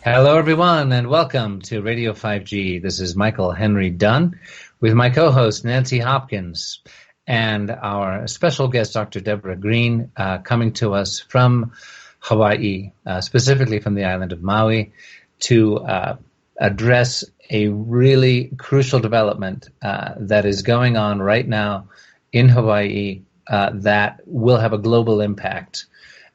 Hello, everyone, and welcome to Radio 5G. This is Michael Henry Dunn with my co-host, Nancy Hopkins, and our special guest, Dr. Debra Greene, coming to us from Hawaii, specifically from the island of Maui, to address a really crucial development that is going on right now in Hawaii that will have a global impact.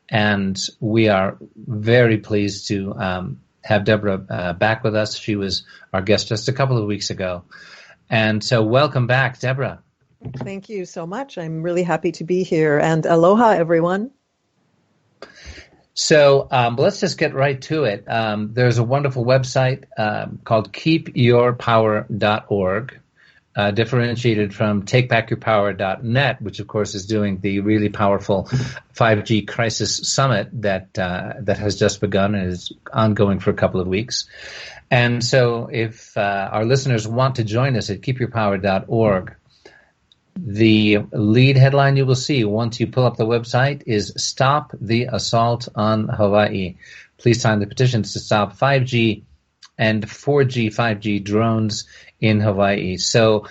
And we are very pleased to have Debra back with us. She was our guest just a couple of weeks ago. And so welcome back, Debra. Thank you so much. I'm really happy to be here. And aloha, everyone. So let's just get right to it. There's a wonderful website called keepyourpower.org, differentiated from takebackyourpower.net, which, of course, is doing the really powerful 5G crisis summit that has just begun and is ongoing for a couple of weeks. And so if our listeners want to join us at keepyourpower.org, the lead headline you will see once you pull up the website is Stop the Assault on Hawaii. Please sign the petitions to stop 5G and 4G, 5G drones in Hawaii. So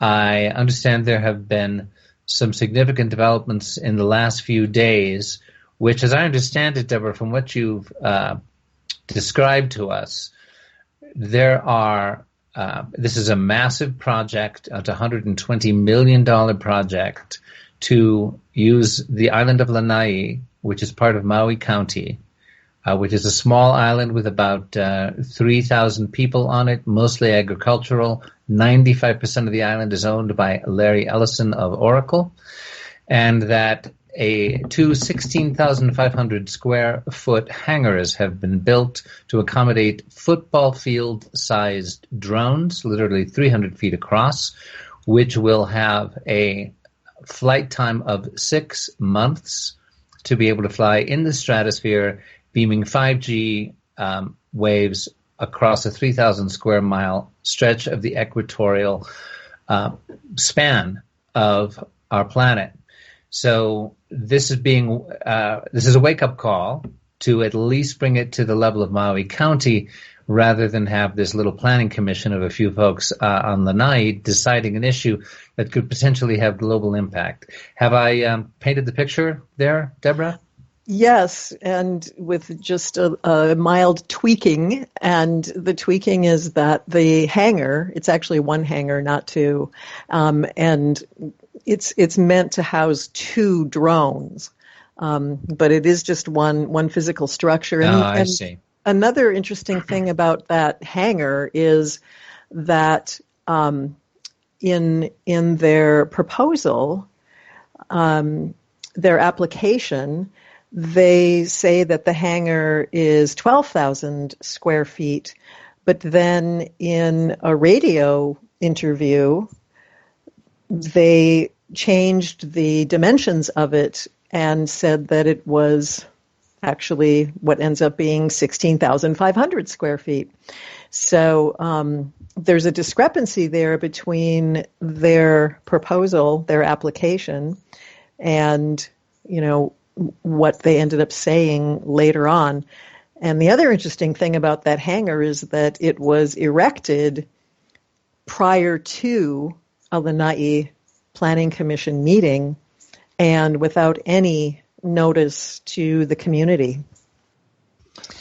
I understand there have been some significant developments in the last few days, which, as I understand it, Debra, from what you've described to us, there are this is a massive project, a $120 million project to use the island of Lanai, which is part of Maui County, which is a small island with about 3,000 people on it, mostly agricultural. 95% of the island is owned by Larry Ellison of Oracle, and that two 16,500 square foot hangars have been built to accommodate football field-sized drones, literally 300 feet across, which will have a flight time of 6 months to be able to fly in the stratosphere, beaming 5G waves across a 3,000 square mile stretch of the equatorial span of our planet. So this is a wake-up call to at least bring it to the level of Maui County, rather than have this little planning commission of a few folks on Lanai deciding an issue that could potentially have global impact. Have I painted the picture there, Debra? Yes, and with just a mild tweaking. And the tweaking is that the hangar, it's actually one hangar, not two, and it's meant to house 2 drones, but it is just one physical structure. And, I see. Another interesting thing about that hangar is that in their proposal, their application, they say that the hangar is 12,000 square feet, but then in a radio interview, they changed the dimensions of it and said that it was actually what ends up being 16,500 square feet. So there's a discrepancy there between their proposal, their application, and, what they ended up saying later on. And the other interesting thing about that hangar is that it was erected prior to a Lanai Planning Commission meeting and without any notice to the community.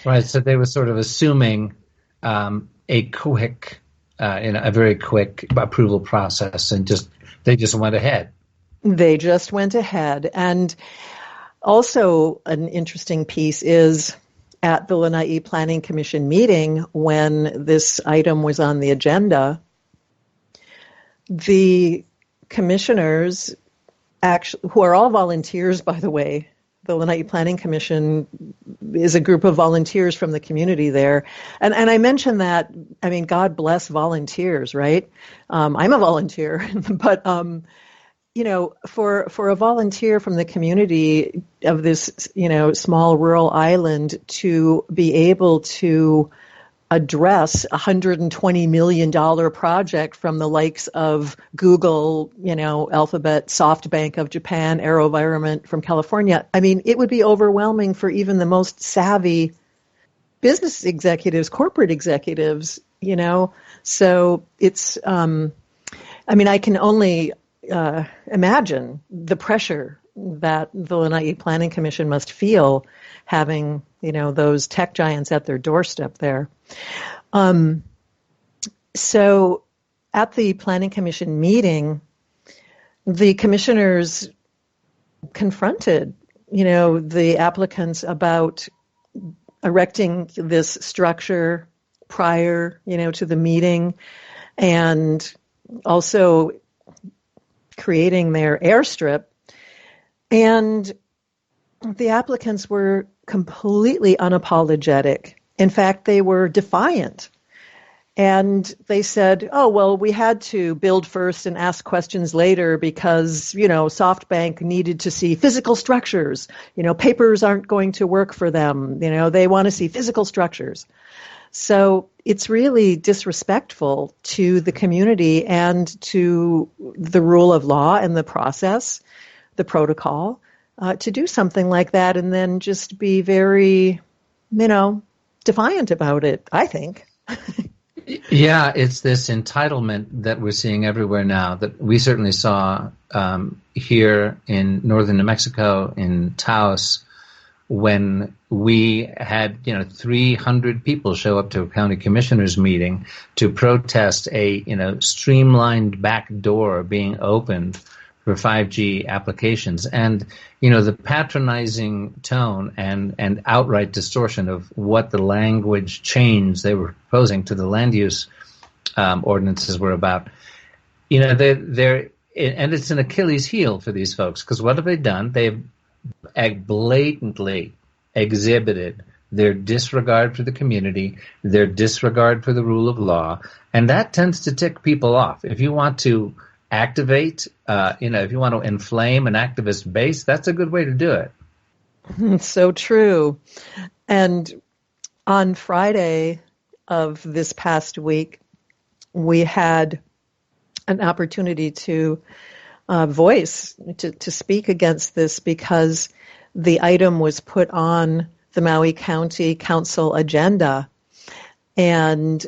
Right, so they were sort of assuming a very quick approval process, and they just went ahead. They just went ahead. And also an interesting piece is at the Lanai Planning Commission meeting, when this item was on the agenda, the commissioners, who are all volunteers, by the way, the Lanai Planning Commission is a group of volunteers from the community there. And I mention that, God bless volunteers, right? I'm a volunteer, but, for a volunteer from the community of this, small rural island to be able to address a $120 million project from the likes of Google, Alphabet, SoftBank of Japan, AeroVironment from California, it would be overwhelming for even the most savvy business executives, corporate executives, So it's, I can only imagine the pressure that the Lanai Planning Commission must feel having, those tech giants at their doorstep there. So at the Planning Commission meeting, the commissioners confronted, the applicants about erecting this structure prior, to the meeting, and also creating their airstrip. And the applicants were completely unapologetic. In fact, they were defiant. And they said, oh, well, we had to build first and ask questions later because, SoftBank needed to see physical structures. Papers aren't going to work for them. They want to see physical structures. So it's really disrespectful to the community and to the rule of law and the process, the protocol, to do something like that and then just be very, defiant about it, I think. Yeah, it's this entitlement that we're seeing everywhere now that we certainly saw here in northern New Mexico, in Taos, when we had 300 people show up to a county commissioners meeting to protest a streamlined back door being opened for 5G applications, and the patronizing tone and outright distortion of what the language change they were proposing to the land use ordinances were about. They're and it's an Achilles heel for these folks, because what have they done? They've blatantly exhibited their disregard for the community, their disregard for the rule of law, and that tends to tick people off. If you want to activate, if you want to inflame an activist base, that's a good way to do it. It's so true. And on Friday of this past week, we had an opportunity to to speak against this because the item was put on the Maui County Council agenda. And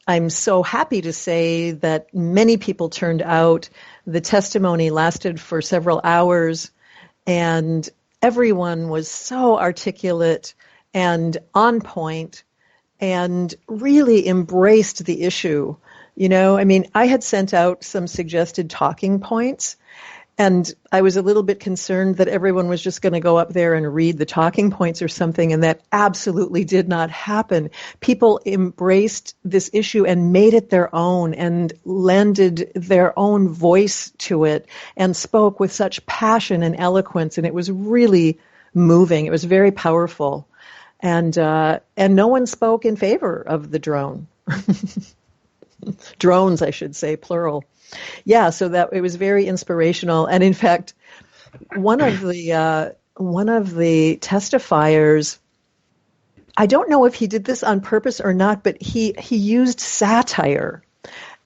I'm so happy to say that many people turned out. The testimony lasted for several hours, and everyone was so articulate and on point and really embraced the issue. I had sent out some suggested talking points, and I was a little bit concerned that everyone was just going to go up there and read the talking points or something, and that absolutely did not happen. People embraced this issue and made it their own and lended their own voice to it and spoke with such passion and eloquence, and it was really moving. It was very powerful. And no one spoke in favor of the drone. Drones, I should say, plural. Yeah, so that it was very inspirational. And in fact, one of the testifiers, I don't know if he did this on purpose or not, but he used satire.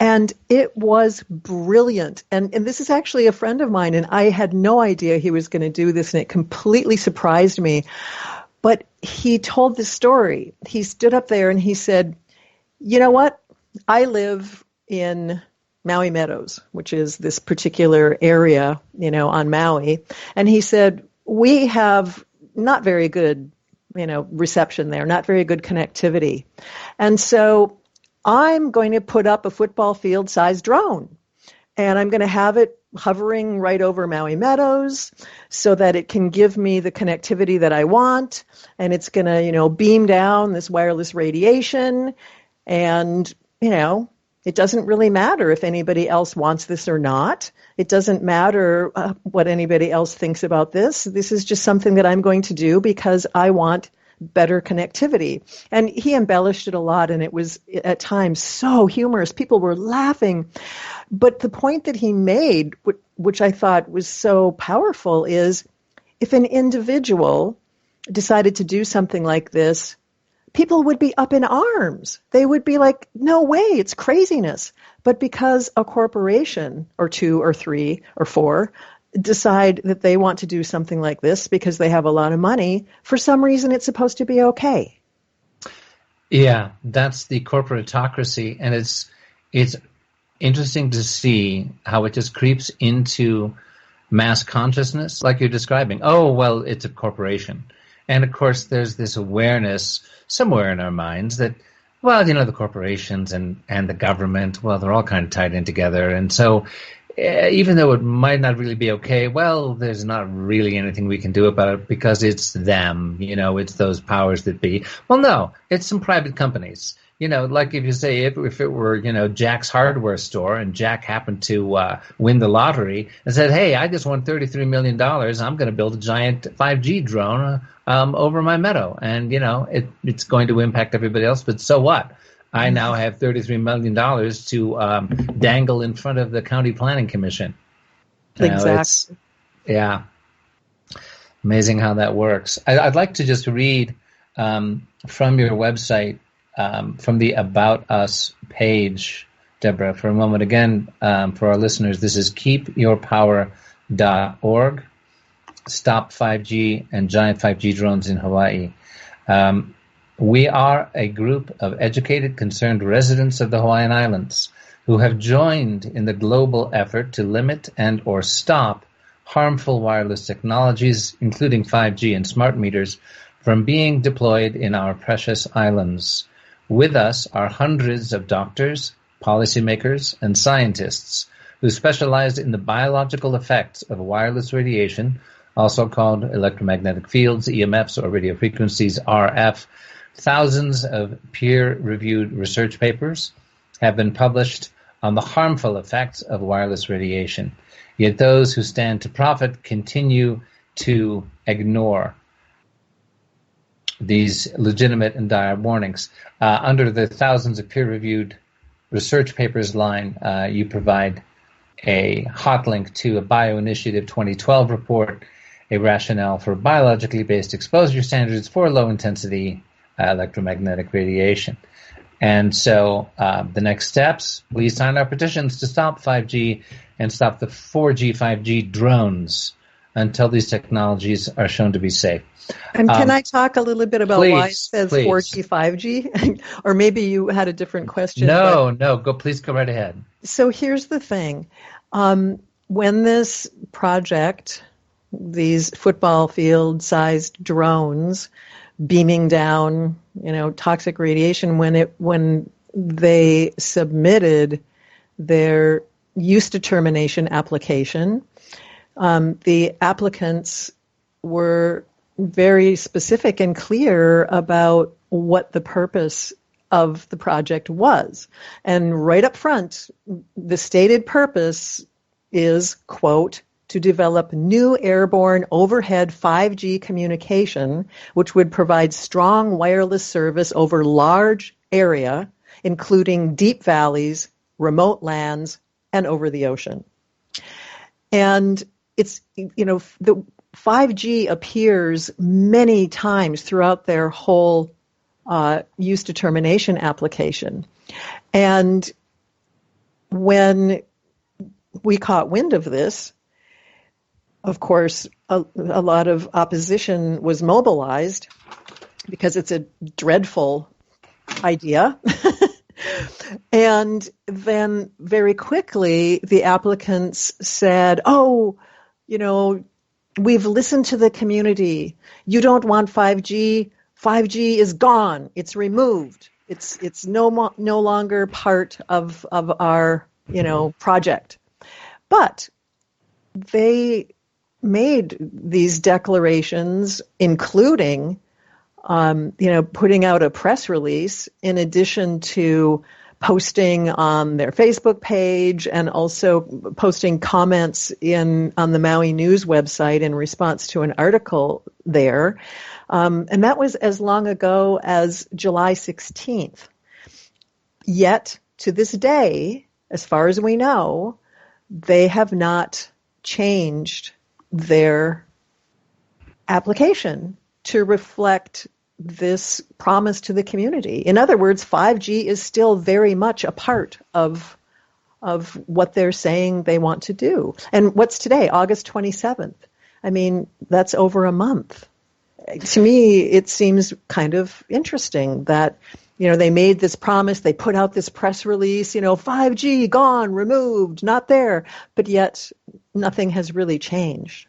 And it was brilliant. And this is actually a friend of mine, and I had no idea he was going to do this, and it completely surprised me. But he told this story. He stood up there and he said, you know what? I live in Maui Meadows, which is this particular area, on Maui. And he said, we have not very good, reception there, not very good connectivity. And so I'm going to put up a football field sized drone, and I'm going to have it hovering right over Maui Meadows so that it can give me the connectivity that I want. And it's going to, beam down this wireless radiation. And, it doesn't really matter if anybody else wants this or not. It doesn't matter what anybody else thinks about this. This is just something that I'm going to do because I want better connectivity. And he embellished it a lot, and it was at times so humorous. People were laughing. But the point that he made, which I thought was so powerful, is if an individual decided to do something like this, people would be up in arms. They would be like, no way, it's craziness. But because a corporation or two or three or four decide that they want to do something like this because they have a lot of money, for some reason it's supposed to be okay. Yeah, that's the corporatocracy, and it's interesting to see how it just creeps into mass consciousness, like you're describing. Oh, well, it's a corporation. And of course, there's this awareness somewhere in our minds that, well, the corporations and the government, well, they're all kind of tied in together. And so even though it might not really be okay, well, there's not really anything we can do about it because it's them, it's those powers that be. Well, no, it's some private companies. Like if you say if it were, Jack's hardware store and Jack happened to win the lottery and said, hey, I just won $33 million. I'm going to build a giant 5G drone over my meadow. And, it's going to impact everybody else. But so what? I now have $33 million to dangle in front of the county planning commission. Exactly. Yeah. Amazing how that works. I'd like to just read from your website, from the About Us page, Deborah, for a moment. Again, for our listeners, this is keepyourpower.org. Stop 5G and giant 5G drones in Hawaii. We are a group of educated, concerned residents of the Hawaiian Islands who have joined in the global effort to limit and or stop harmful wireless technologies, including 5G and smart meters, from being deployed in our precious islands. With us are hundreds of doctors, policymakers, and scientists who specialize in the biological effects of wireless radiation, also called electromagnetic fields, EMFs, or radio frequencies, RF. Thousands of peer-reviewed research papers have been published on the harmful effects of wireless radiation. Yet those who stand to profit continue to ignore these legitimate and dire warnings. Under the thousands of peer-reviewed research papers line, you provide a hot link to a Bioinitiative 2012 report, a rationale for biologically based exposure standards for low-intensity electromagnetic radiation. And so the next steps, please sign our petitions to stop 5G and stop the 4G, 5G drones until these technologies are shown to be safe. And can I talk a little bit about why it says please. 4G, 5G? Or maybe you had a different question. No, please go right ahead. So here's the thing. When this project, these football field-sized drones beaming down, toxic radiation, when they submitted their use determination application, the applicants were very specific and clear about what the purpose of the project was. And right up front, the stated purpose is, quote, to develop new airborne overhead 5G communication, which would provide strong wireless service over large area, including deep valleys, remote lands, and over the ocean. And it's, the 5G appears many times throughout their whole use determination application. And when we caught wind of this, of course, a lot of opposition was mobilized because it's a dreadful idea. And then very quickly, the applicants said, we've listened to the community. You don't want 5G. 5G is gone. It's removed. It's no longer part of our, project. But they made these declarations, including, putting out a press release in addition to posting on their Facebook page and also posting comments on the Maui News website in response to an article there. And that was as long ago as July 16th. Yet, to this day, as far as we know, they have not changed their application to reflect this promise to the community. In other words, 5G is still very much a part of what they're saying they want to do. And what's today, August 27th? I mean, that's over a month. To me, it seems kind of interesting that They made this promise, they put out this press release, 5G gone, removed, not there, but yet nothing has really changed.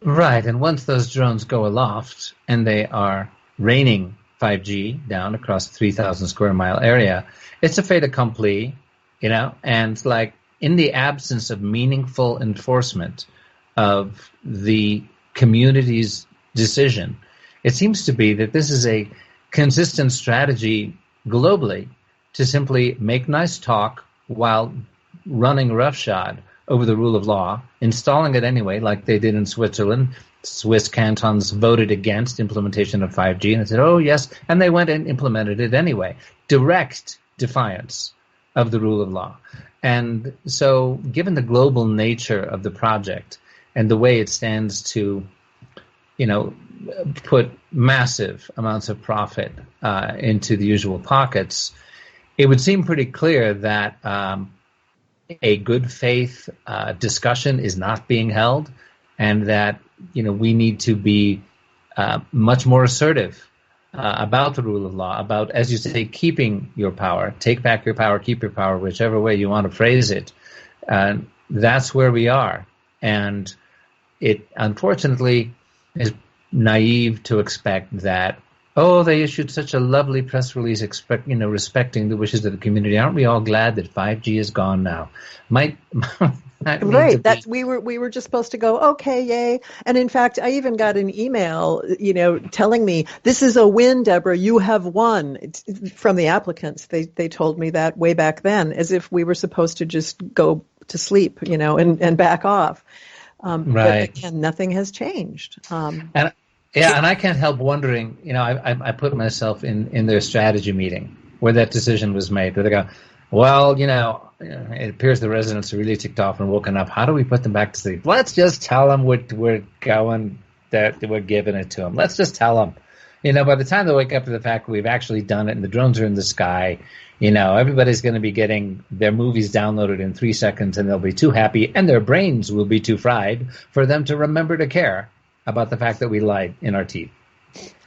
Right, and once those drones go aloft and they are raining 5G down across a 3,000 square mile area, it's a fait accompli, and like in the absence of meaningful enforcement of the community's decision, it seems to be that this is a consistent strategy globally to simply make nice talk while running roughshod over the rule of law, installing it anyway, like they did in Switzerland. Swiss cantons voted against implementation of 5G, and they said, oh, yes, and they went and implemented it anyway. Direct defiance of the rule of law. And so given the global nature of the project and the way it stands to, put massive amounts of profit into the usual pockets, it would seem pretty clear that a good faith discussion is not being held, and that we need to be much more assertive about the rule of law, about, as you say, keeping your power, take back your power, keep your power, whichever way you want to phrase it. That's where we are, and it unfortunately is naive to expect that, they issued such a lovely press release respecting the wishes of the community. Aren't we all glad that 5G is gone now? Right. That we were just supposed to go, okay, yay. And in fact, I even got an email, telling me, this is a win, Debra, you have won. From the applicants. They told me that way back then, as if we were supposed to just go to sleep, and back off. Right. But again, nothing has changed. And I can't help wondering, I put myself in their strategy meeting where that decision was made, where they go, well, it appears the residents are really ticked off and woken up. How do we put them back to sleep? Let's just tell them we're going, that we're giving it to them. Let's just tell them. By the time they wake up to the fact that we've actually done it and the drones are in the sky, everybody's going to be getting their movies downloaded in 3 seconds, and they'll be too happy, and their brains will be too fried for them to remember to care about the fact that we lied in our teeth.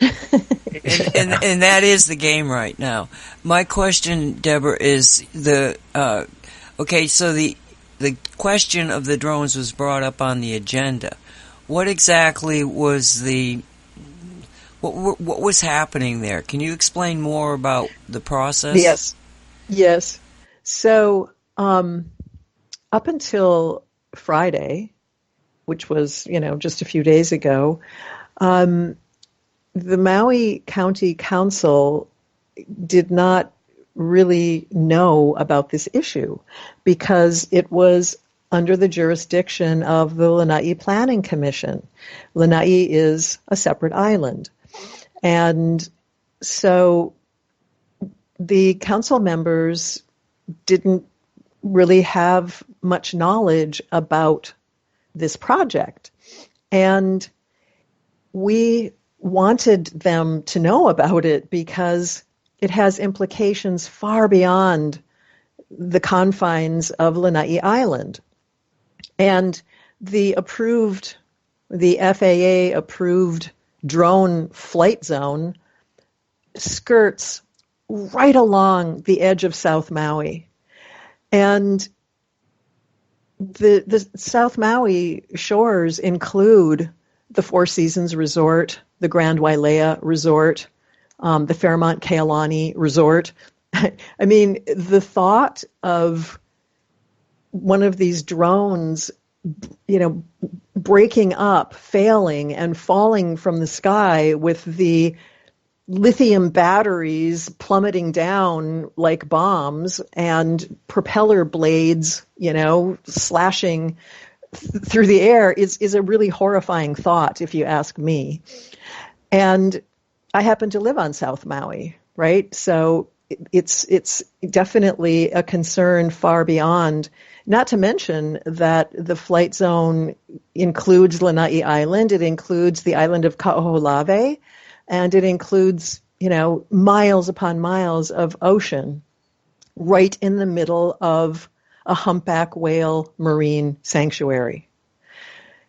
and that is the game right now. My question, Debra, is so the question of the drones was brought up on the agenda. What exactly was what was happening there? Can you explain more about the process? Yes. So up until Friday, which was, just a few days ago, the Maui County Council did not really know about this issue because it was under the jurisdiction of the Lanai Planning Commission. Lanai is a separate island. And so the council members didn't really have much knowledge about this project. And we wanted them to know about it because it has implications far beyond the confines of Lanai Island. And the FAA approved drone flight zone skirts right along the edge of South Maui. And the South Maui shores include the Four Seasons Resort, the Grand Wailea Resort, the Fairmont Kealani Resort. I mean, the thought of one of these drones, breaking up, failing, and falling from the sky with the lithium batteries plummeting down like bombs and propeller blades, slashing through the air is a really horrifying thought, if you ask me. And I happen to live on South Maui, right? So it's definitely a concern far beyond, not to mention that the flight zone includes Lanai Island, it includes the island of Kaho'olawe, and it includes, miles upon miles of ocean right in the middle of a humpback whale marine sanctuary.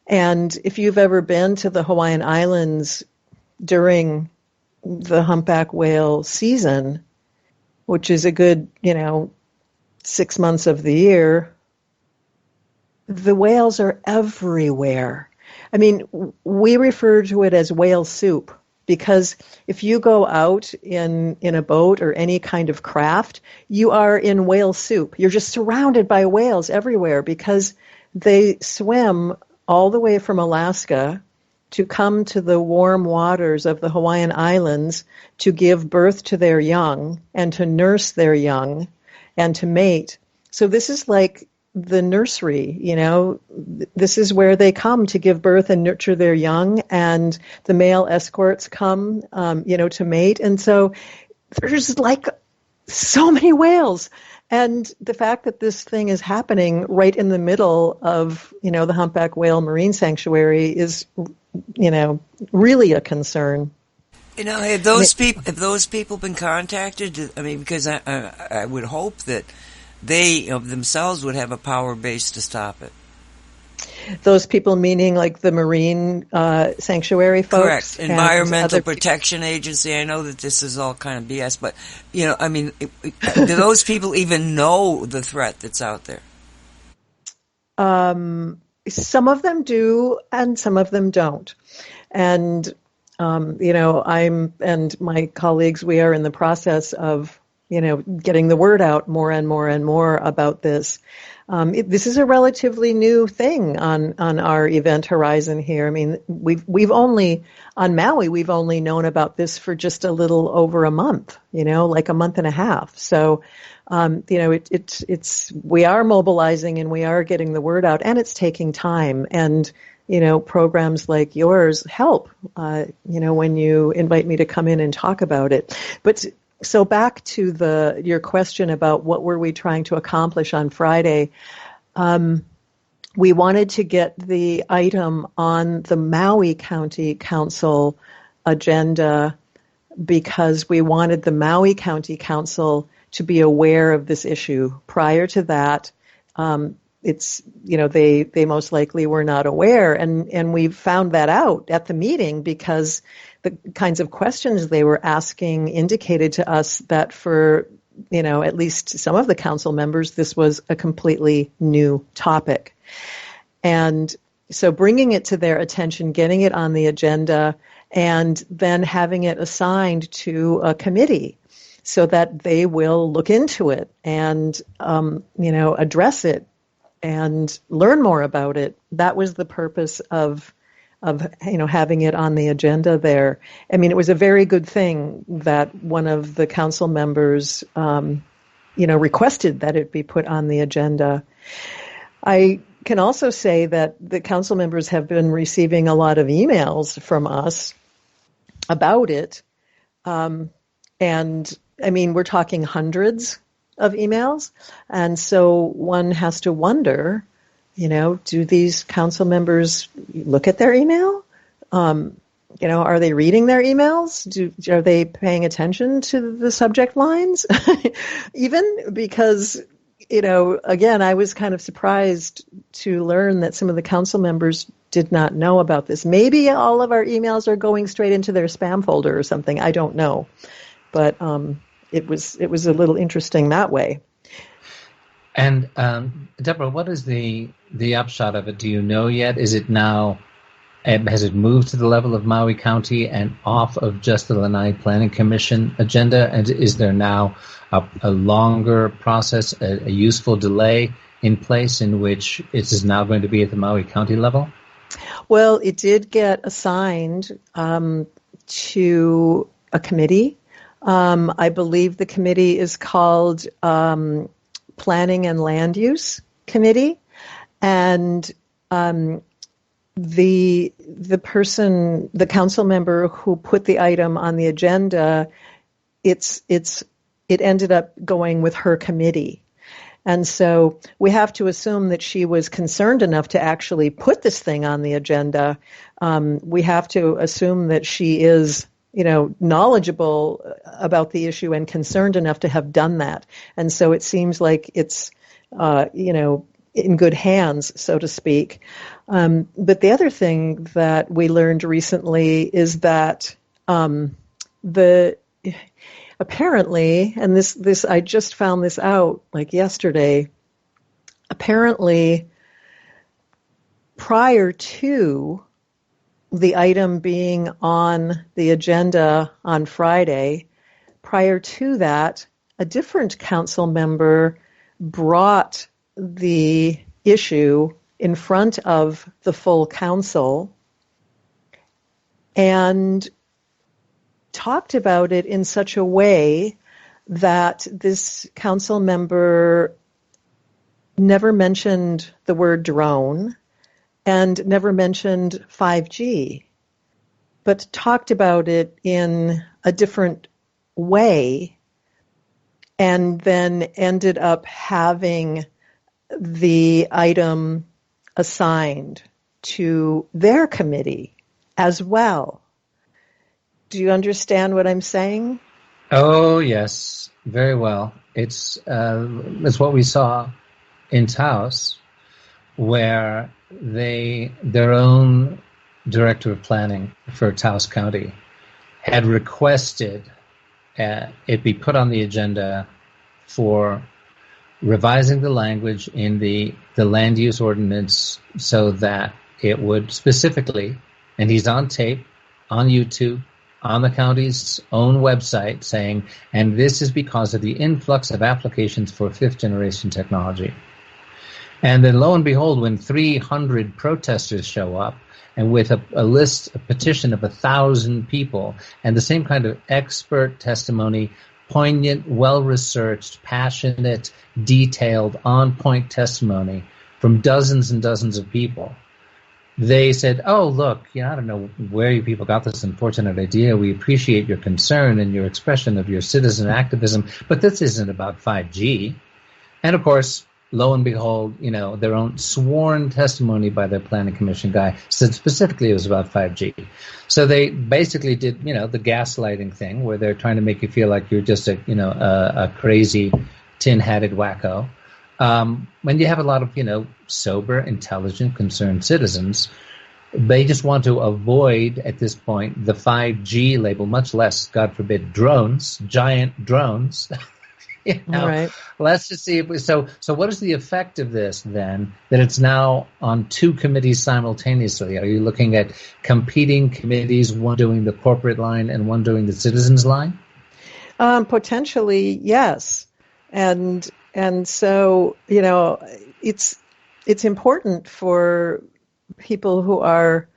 And if you've ever been to the Hawaiian Islands during the humpback whale season, which is a good, 6 months of the year, the whales are everywhere. I mean, we refer to it as whale soup because if you go out in a boat or any kind of craft, you are in whale soup. You're just surrounded by whales everywhere because they swim all the way from Alaska to come to the warm waters of the Hawaiian Islands to give birth to their young and to nurse their young and to mate. So this is like the nursery, this is where they come to give birth and nurture their young, and the male escorts come, to mate. And so there's like so many whales. And the fact that this thing is happening right in the middle of, the Humpback Whale Marine Sanctuary is, really a concern. Have those people been contacted? I mean, because I would hope that they of themselves would have a power base to stop it. Those people meaning like the marine sanctuary folks? Correct. Environmental Protection Agency. I know that this is all kind of BS, but, do those people even know the threat that's out there? Some of them do, and some of them don't. And, I'm and my colleagues, we are in the process of getting the word out more and more and more about this. This is a relatively new thing on our event horizon here. I mean, we've only on Maui, we've only known about this for just a little over a month, like a month and a half. So, it's we are mobilizing and we are getting the word out, and it's taking time. And programs like yours help. When you invite me to come in and talk about it, but. So back to your question about what were we trying to accomplish on Friday, we wanted to get the item on the Maui County Council agenda because we wanted the Maui County Council to be aware of this issue. Prior to that, they most likely were not aware, and we found that out at the meeting because the kinds of questions they were asking indicated to us that for, at least some of the council members, this was a completely new topic. And so bringing it to their attention, getting it on the agenda, and then having it assigned to a committee so that they will look into it and, address it and learn more about it. That was the purpose of having it on the agenda there. I mean, it was a very good thing that one of the council members, requested that it be put on the agenda. I can also say that the council members have been receiving a lot of emails from us about it. And I mean, we're talking hundreds of emails. And so one has to wonder, do these council members look at their email? Are they reading their emails? Are they paying attention to the subject lines? Even because, again, I was kind of surprised to learn that some of the council members did not know about this. Maybe all of our emails are going straight into their spam folder or something. I don't know. But it was a little interesting that way. And Deborah, what is the upshot of it? Do you know yet? Is it now, has it moved to the level of Maui County and off of just the Lanai Planning Commission agenda? And is there now a longer process, a useful delay in place in which it is now going to be at the Maui County level? Well, it did get assigned to a committee. I believe the committee is called Planning and Land Use Committee, and the person, the council member who put the item on the agenda, it ended up going with her committee. And so we have to assume that she was concerned enough to actually put this thing on the agenda. We have to assume that she is, knowledgeable about the issue and concerned enough to have done that. And so it seems like it's, in good hands, so to speak. But the other thing that we learned recently is that apparently, and this I just found this out like yesterday, apparently prior to the item being on the agenda on Friday, prior to that, a different council member brought the issue in front of the full council and talked about it in such a way that this council member never mentioned the word drone and never mentioned 5G, but talked about it in a different way, and then ended up having the item assigned to their committee as well. Do you understand what I'm saying? Oh, yes, very well. It's what we saw in Taos, where their own director of planning for Taos County had requested it be put on the agenda for revising the language in the land use ordinance so that it would specifically, and he's on tape, on YouTube, on the county's own website saying, and this is because of the influx of applications for fifth generation technology. And then lo and behold, when 300 protesters show up, and with a petition of 1,000 people, and the same kind of expert testimony, poignant, well-researched, passionate, detailed, on-point testimony from dozens and dozens of people, they said, oh, look, I don't know where you people got this unfortunate idea. We appreciate your concern and your expression of your citizen activism, but this isn't about 5G. And, of course, lo and behold, their own sworn testimony by their planning commission guy said specifically it was about 5G. So they basically did, the gaslighting thing where they're trying to make you feel like you're just a crazy tin-hatted wacko. When you have a lot of, sober, intelligent, concerned citizens, they just want to avoid, at this point, the 5G label, much less, God forbid, drones, giant drones. Right. Let's just see if so what is the effect of this then, that it's now on two committees simultaneously? Are you looking at competing committees, one doing the corporate line and one doing the citizens line? Potentially, yes. And so, it's important for people who are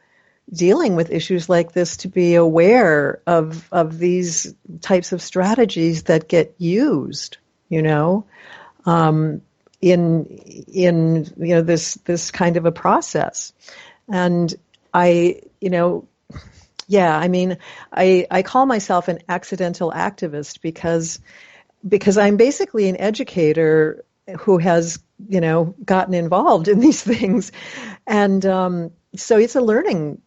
dealing with issues like this to be aware of these types of strategies that get used, in this kind of a process. And I call myself an accidental activist because I'm basically an educator who has, gotten involved in these things. And so it's a learning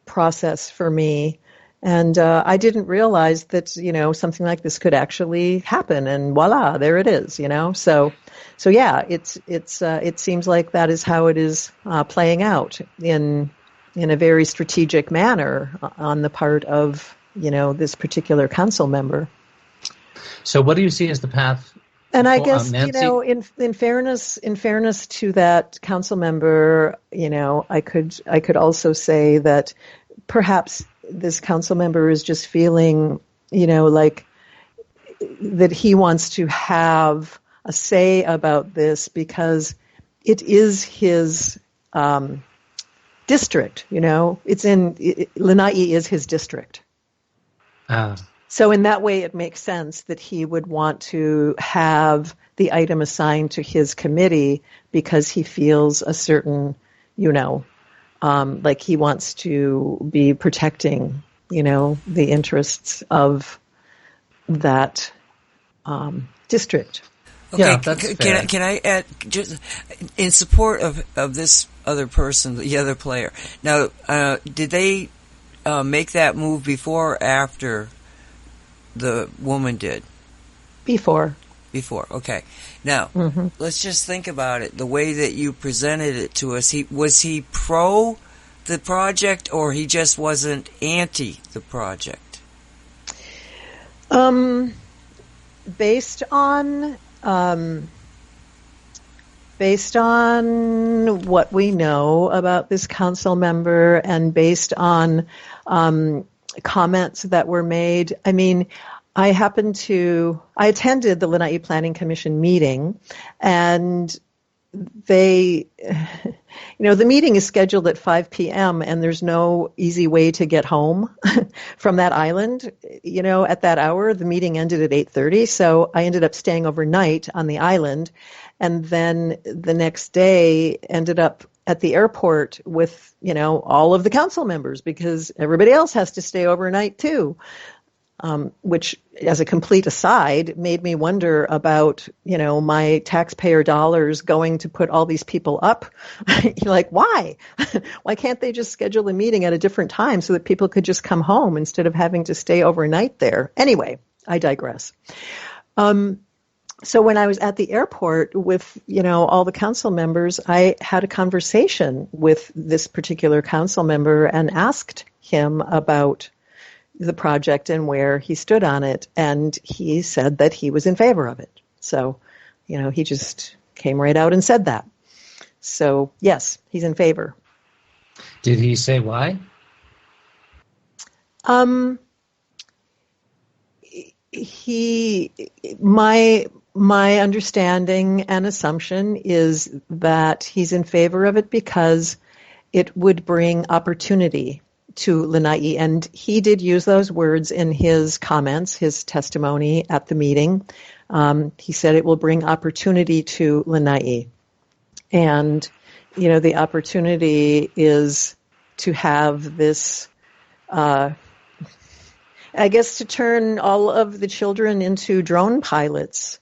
process for me. And I didn't realize that, something like this could actually happen. And voila, there it is, So yeah, it seems like that is how it is playing out in a very strategic manner on the part of, this particular council member. So what do you see as the path? And I guess, Nancy? in fairness to that council member, I could also say that perhaps this council member is just feeling, like that he wants to have a say about this because it is his district, Lanai is his district. So in that way, it makes sense that he would want to have the item assigned to his committee because he feels a certain, like he wants to be protecting, the interests of that district. Okay, yeah, that's fair. Can I add, just in support of this other person, the other player? Now, did they make that move before or after the woman did? Before, okay. Now, let's just think about it. The way that you presented it to us, was he pro the project or he just wasn't anti the project? Based on what we know about this council member and based on comments that were made, I mean, I attended the Lanai Planning Commission meeting, and the meeting is scheduled at 5 p.m. and there's no easy way to get home from that island. At that hour, the meeting ended at 8:30, so I ended up staying overnight on the island, and then the next day ended up at the airport with, all of the council members because everybody else has to stay overnight too. Which, as a complete aside, made me wonder about, my taxpayer dollars going to put all these people up. Like, why? Why can't they just schedule a meeting at a different time so that people could just come home instead of having to stay overnight there? Anyway, I digress. So when I was at the airport with, all the council members, I had a conversation with this particular council member and asked him about the project and where he stood on it, and he said that he was in favor of it. So, he just came right out and said that. So, yes, he's in favor. Did he say why? My understanding and assumption is that he's in favor of it because it would bring opportunity to Lanai, and he did use those words in his comments, his testimony at the meeting. He said it will bring opportunity to Lanai. And, the opportunity is to have this, I guess to turn all of the children into drone pilots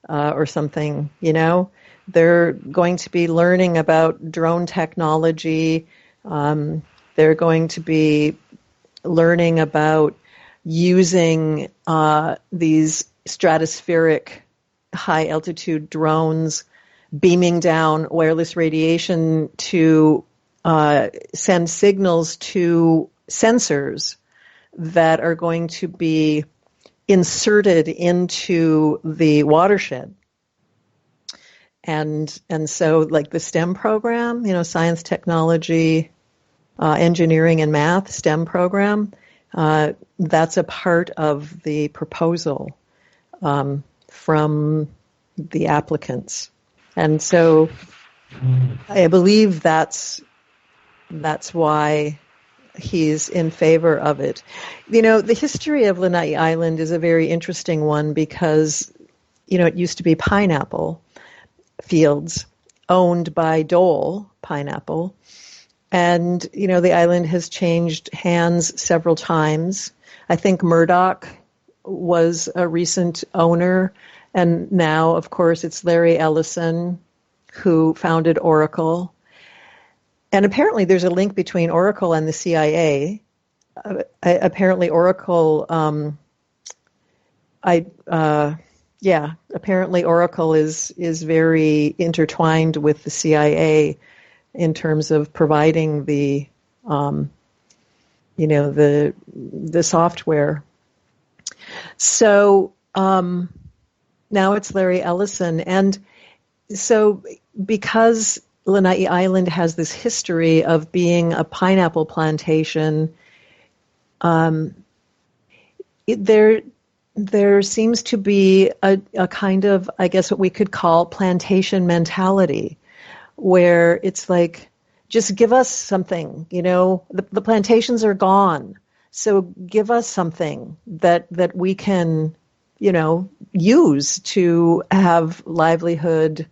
or something, They're going to be learning about drone technology. They're going to be learning about using these stratospheric high-altitude drones, beaming down wireless radiation to send signals to sensors that are going to be inserted into the watershed. And so, like the STEM program, science, technology, engineering and math, STEM program, that's a part of the proposal from the applicants. And so I believe that's why he's in favor of it. The history of Lanai Island is a very interesting one because, it used to be pineapple fields owned by Dole Pineapple. And, the island has changed hands several times. I think Murdoch was a recent owner. And now, of course, it's Larry Ellison who founded Oracle. And apparently there's a link between Oracle and the CIA. Apparently Oracle, apparently Oracle is very intertwined with the CIA in terms of providing the software. So now it's Larry Ellison. And so because Lanai Island has this history of being a pineapple plantation, there seems to be a kind of, I guess, what we could call plantation mentality, where it's like, just give us something, the plantations are gone. So give us something that we can, use to have livelihood,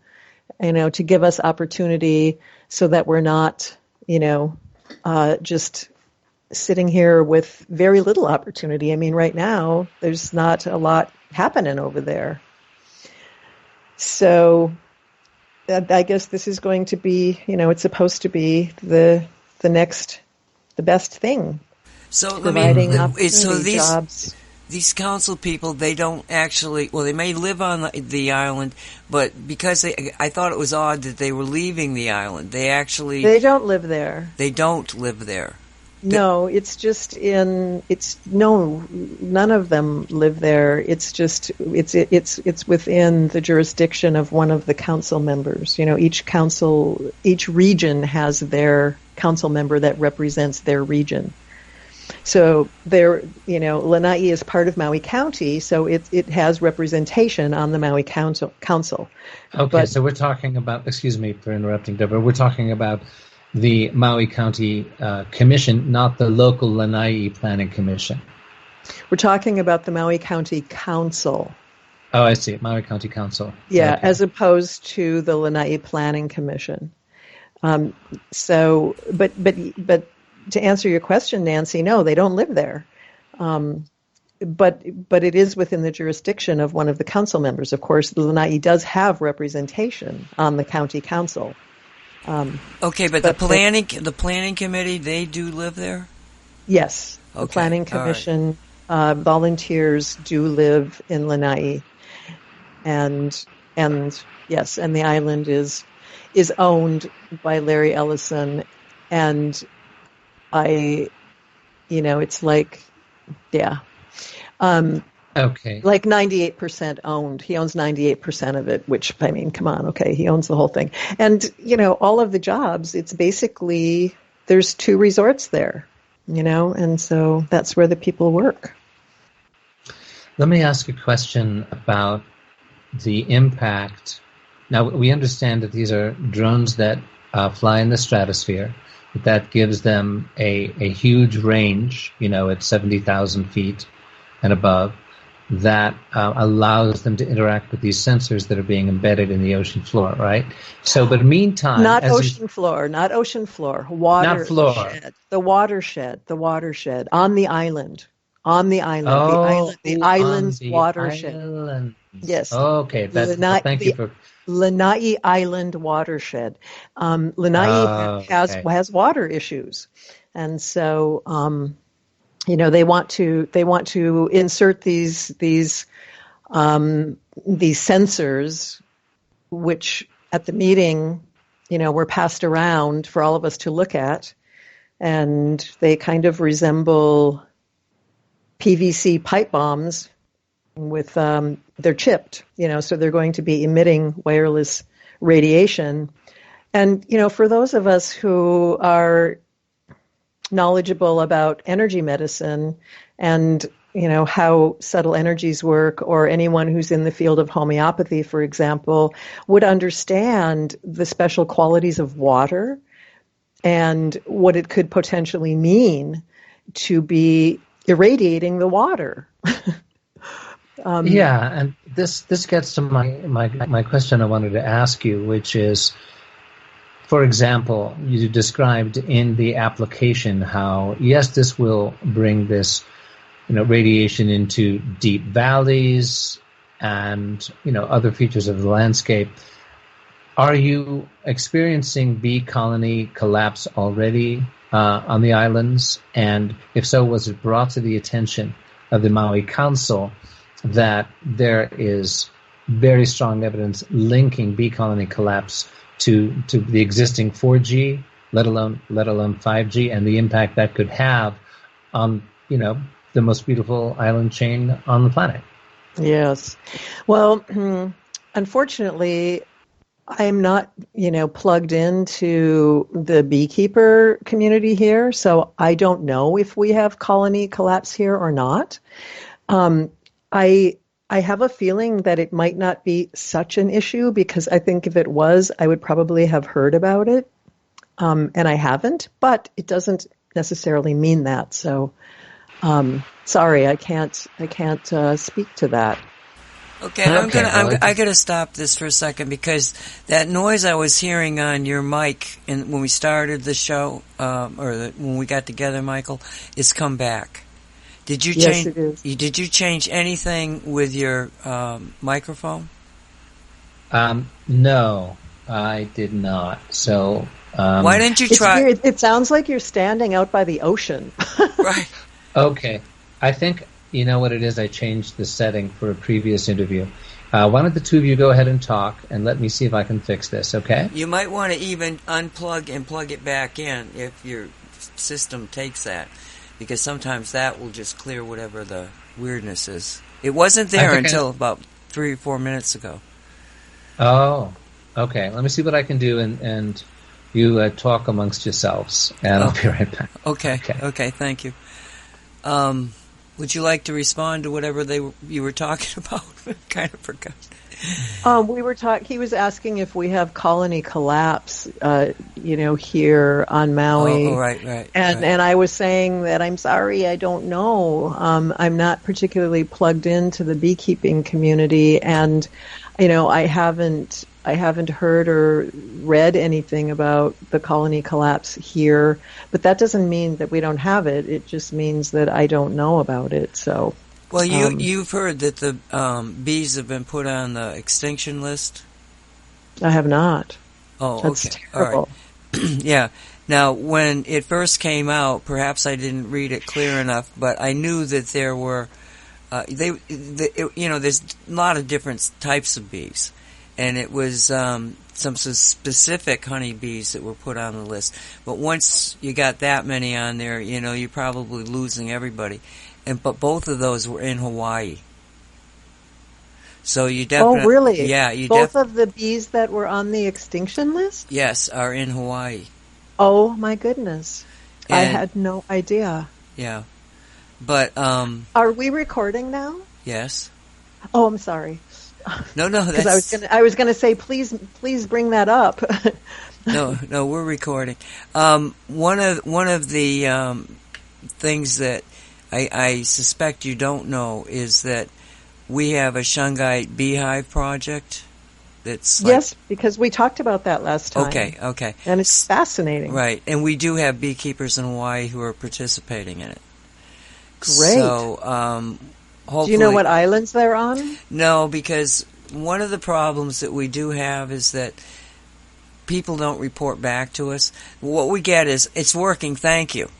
to give us opportunity so that we're not, just sitting here with very little opportunity. I mean, right now, there's not a lot happening over there. So I guess this is going to be, it's supposed to be the best thing. So providing jobs. These council people, they don't actually, they may live on the island, but because I thought it was odd that they were leaving the island. They don't live there. They don't live there. No, it's just none of them live there. It's just it's within the jurisdiction of one of the council members. Each region has their council member that represents their region. So Lanai is part of Maui County, so it has representation on the Maui Council. Okay, so we're talking about, excuse me for interrupting, Deborah, we're talking about the Maui County Commission, not the local Lanai Planning Commission. We're talking about the Maui County Council. Oh, I see, Maui County Council. Yeah, okay. As opposed to the Lanai Planning Commission. But to answer your question, Nancy, no, they don't live there. But it is within the jurisdiction of one of the council members. Of course, the Lanai does have representation on the county council. Okay, but the planning committee, they do live there? Yes. Okay. The planning commission volunteers do live in Lanai. And yes, and the island is owned by Larry Ellison, and it's like, yeah. Okay. Like 98% owned. He owns 98% of it, which, I mean, come on, okay, he owns the whole thing. And, all of the jobs, it's basically, there's 2 resorts there, and so that's where the people work. Let me ask a question about the impact. Now, we understand that these are drones that fly in the stratosphere. That gives them a huge range, at 70,000 feet and above, that allows them to interact with these sensors that are being embedded in the ocean floor, right? So, but meantime... Not ocean floor, watershed. Not floor. The watershed, on the island. On the island. Oh, the island's the watershed. Island. Yes. Okay, thank you for... Lanai Island watershed. Lanai has water issues, and so they want to insert these sensors, which at the meeting were passed around for all of us to look at, and they kind of resemble PVC pipe bombs. With they're chipped, so they're going to be emitting wireless radiation. And, for those of us who are knowledgeable about energy medicine and, how subtle energies work, or anyone who's in the field of homeopathy, for example, would understand the special qualities of water and what it could potentially mean to be irradiating the water. And this gets to my question I wanted to ask you, which is, for example, you described in the application how, yes, this will bring this, radiation into deep valleys and, other features of the landscape. Are you experiencing bee colony collapse already on the islands? And if so, was it brought to the attention of the Maui Council that there is very strong evidence linking bee colony collapse to the existing 4G, let alone 5G, and the impact that could have on, the most beautiful island chain on the planet? Yes. Well, unfortunately, I'm not, plugged into the beekeeper community here, so I don't know if we have colony collapse here or not. I have a feeling that it might not be such an issue, because I think if it was, I would probably have heard about it, and I haven't. But it doesn't necessarily mean that. So, sorry, I can't speak to that. Okay, I gotta stop this for a second, because that noise I was hearing on your mic when we started the show, when we got together, Michael, it's come back. Did you change? Yes, it is. Did you change anything with your microphone? No, I did not. So why didn't you try? It sounds like you're standing out by the ocean. Right. Okay. I think you know what it is. I changed the setting for a previous interview. Why don't the two of you go ahead and talk, and let me see if I can fix this, okay? You might want to even unplug and plug it back in if you're system takes that, because sometimes that will just clear whatever the weirdness is. It wasn't there until about 3 or 4 minutes ago. Oh, okay. Let me see what I can do, and you talk amongst yourselves, and I'll be right back. Okay. Thank you. Would you like to respond to whatever you were talking about? Kind of forgot. He was asking if we have colony collapse, here on Maui. Oh, right. And I was saying that I'm sorry, I don't know. I'm not particularly plugged into the beekeeping community, and I haven't heard or read anything about the colony collapse here. But that doesn't mean that we don't have it. It just means that I don't know about it. So. Well, you've heard that the bees have been put on the extinction list? I have not. Oh, That's okay. terrible. All right. Yeah. Now, when it first came out, perhaps I didn't read it clear enough, but I knew that there were, there's a lot of different types of bees, and it was some specific honeybees that were put on the list. But once you got that many on there, you're probably losing everybody. But both of those were in Hawaii. So you definitely... Oh, really? Yeah. Both of the bees that were on the extinction list? Yes, are in Hawaii. Oh, my goodness. I had no idea. Yeah. But... Are we recording now? Yes. Oh, I'm sorry. No, that's... Because I was gonna say, please bring that up. No, we're recording. One of the things that I suspect you don't know is that we have a Shungite beehive project that's yes, because we talked about that last time. Okay. And it's fascinating. Right, and we do have beekeepers in Hawaii who are participating in it. Great. So, hopefully... Do you know what islands they're on? No, because one of the problems that we do have is that people don't report back to us. What we get is, it's working, thank you.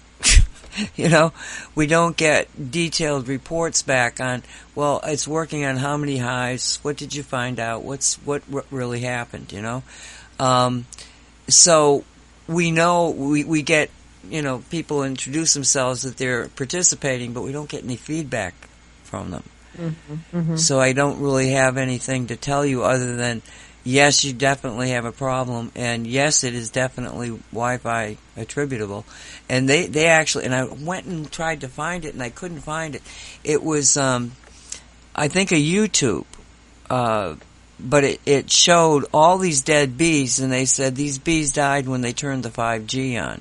We don't get detailed reports back on, well, it's working on how many hives, what did you find out, what really happened, So we know, we get, people introduce themselves that they're participating, but we don't get any feedback from them. Mm-hmm, mm-hmm. So I don't really have anything to tell you other than, yes, you definitely have a problem, and yes, it is definitely Wi-Fi attributable. And they actually, and I went and tried to find it, and I couldn't find it. It was, I think, a YouTube, but it showed all these dead bees, and they said these bees died when they turned the 5G on.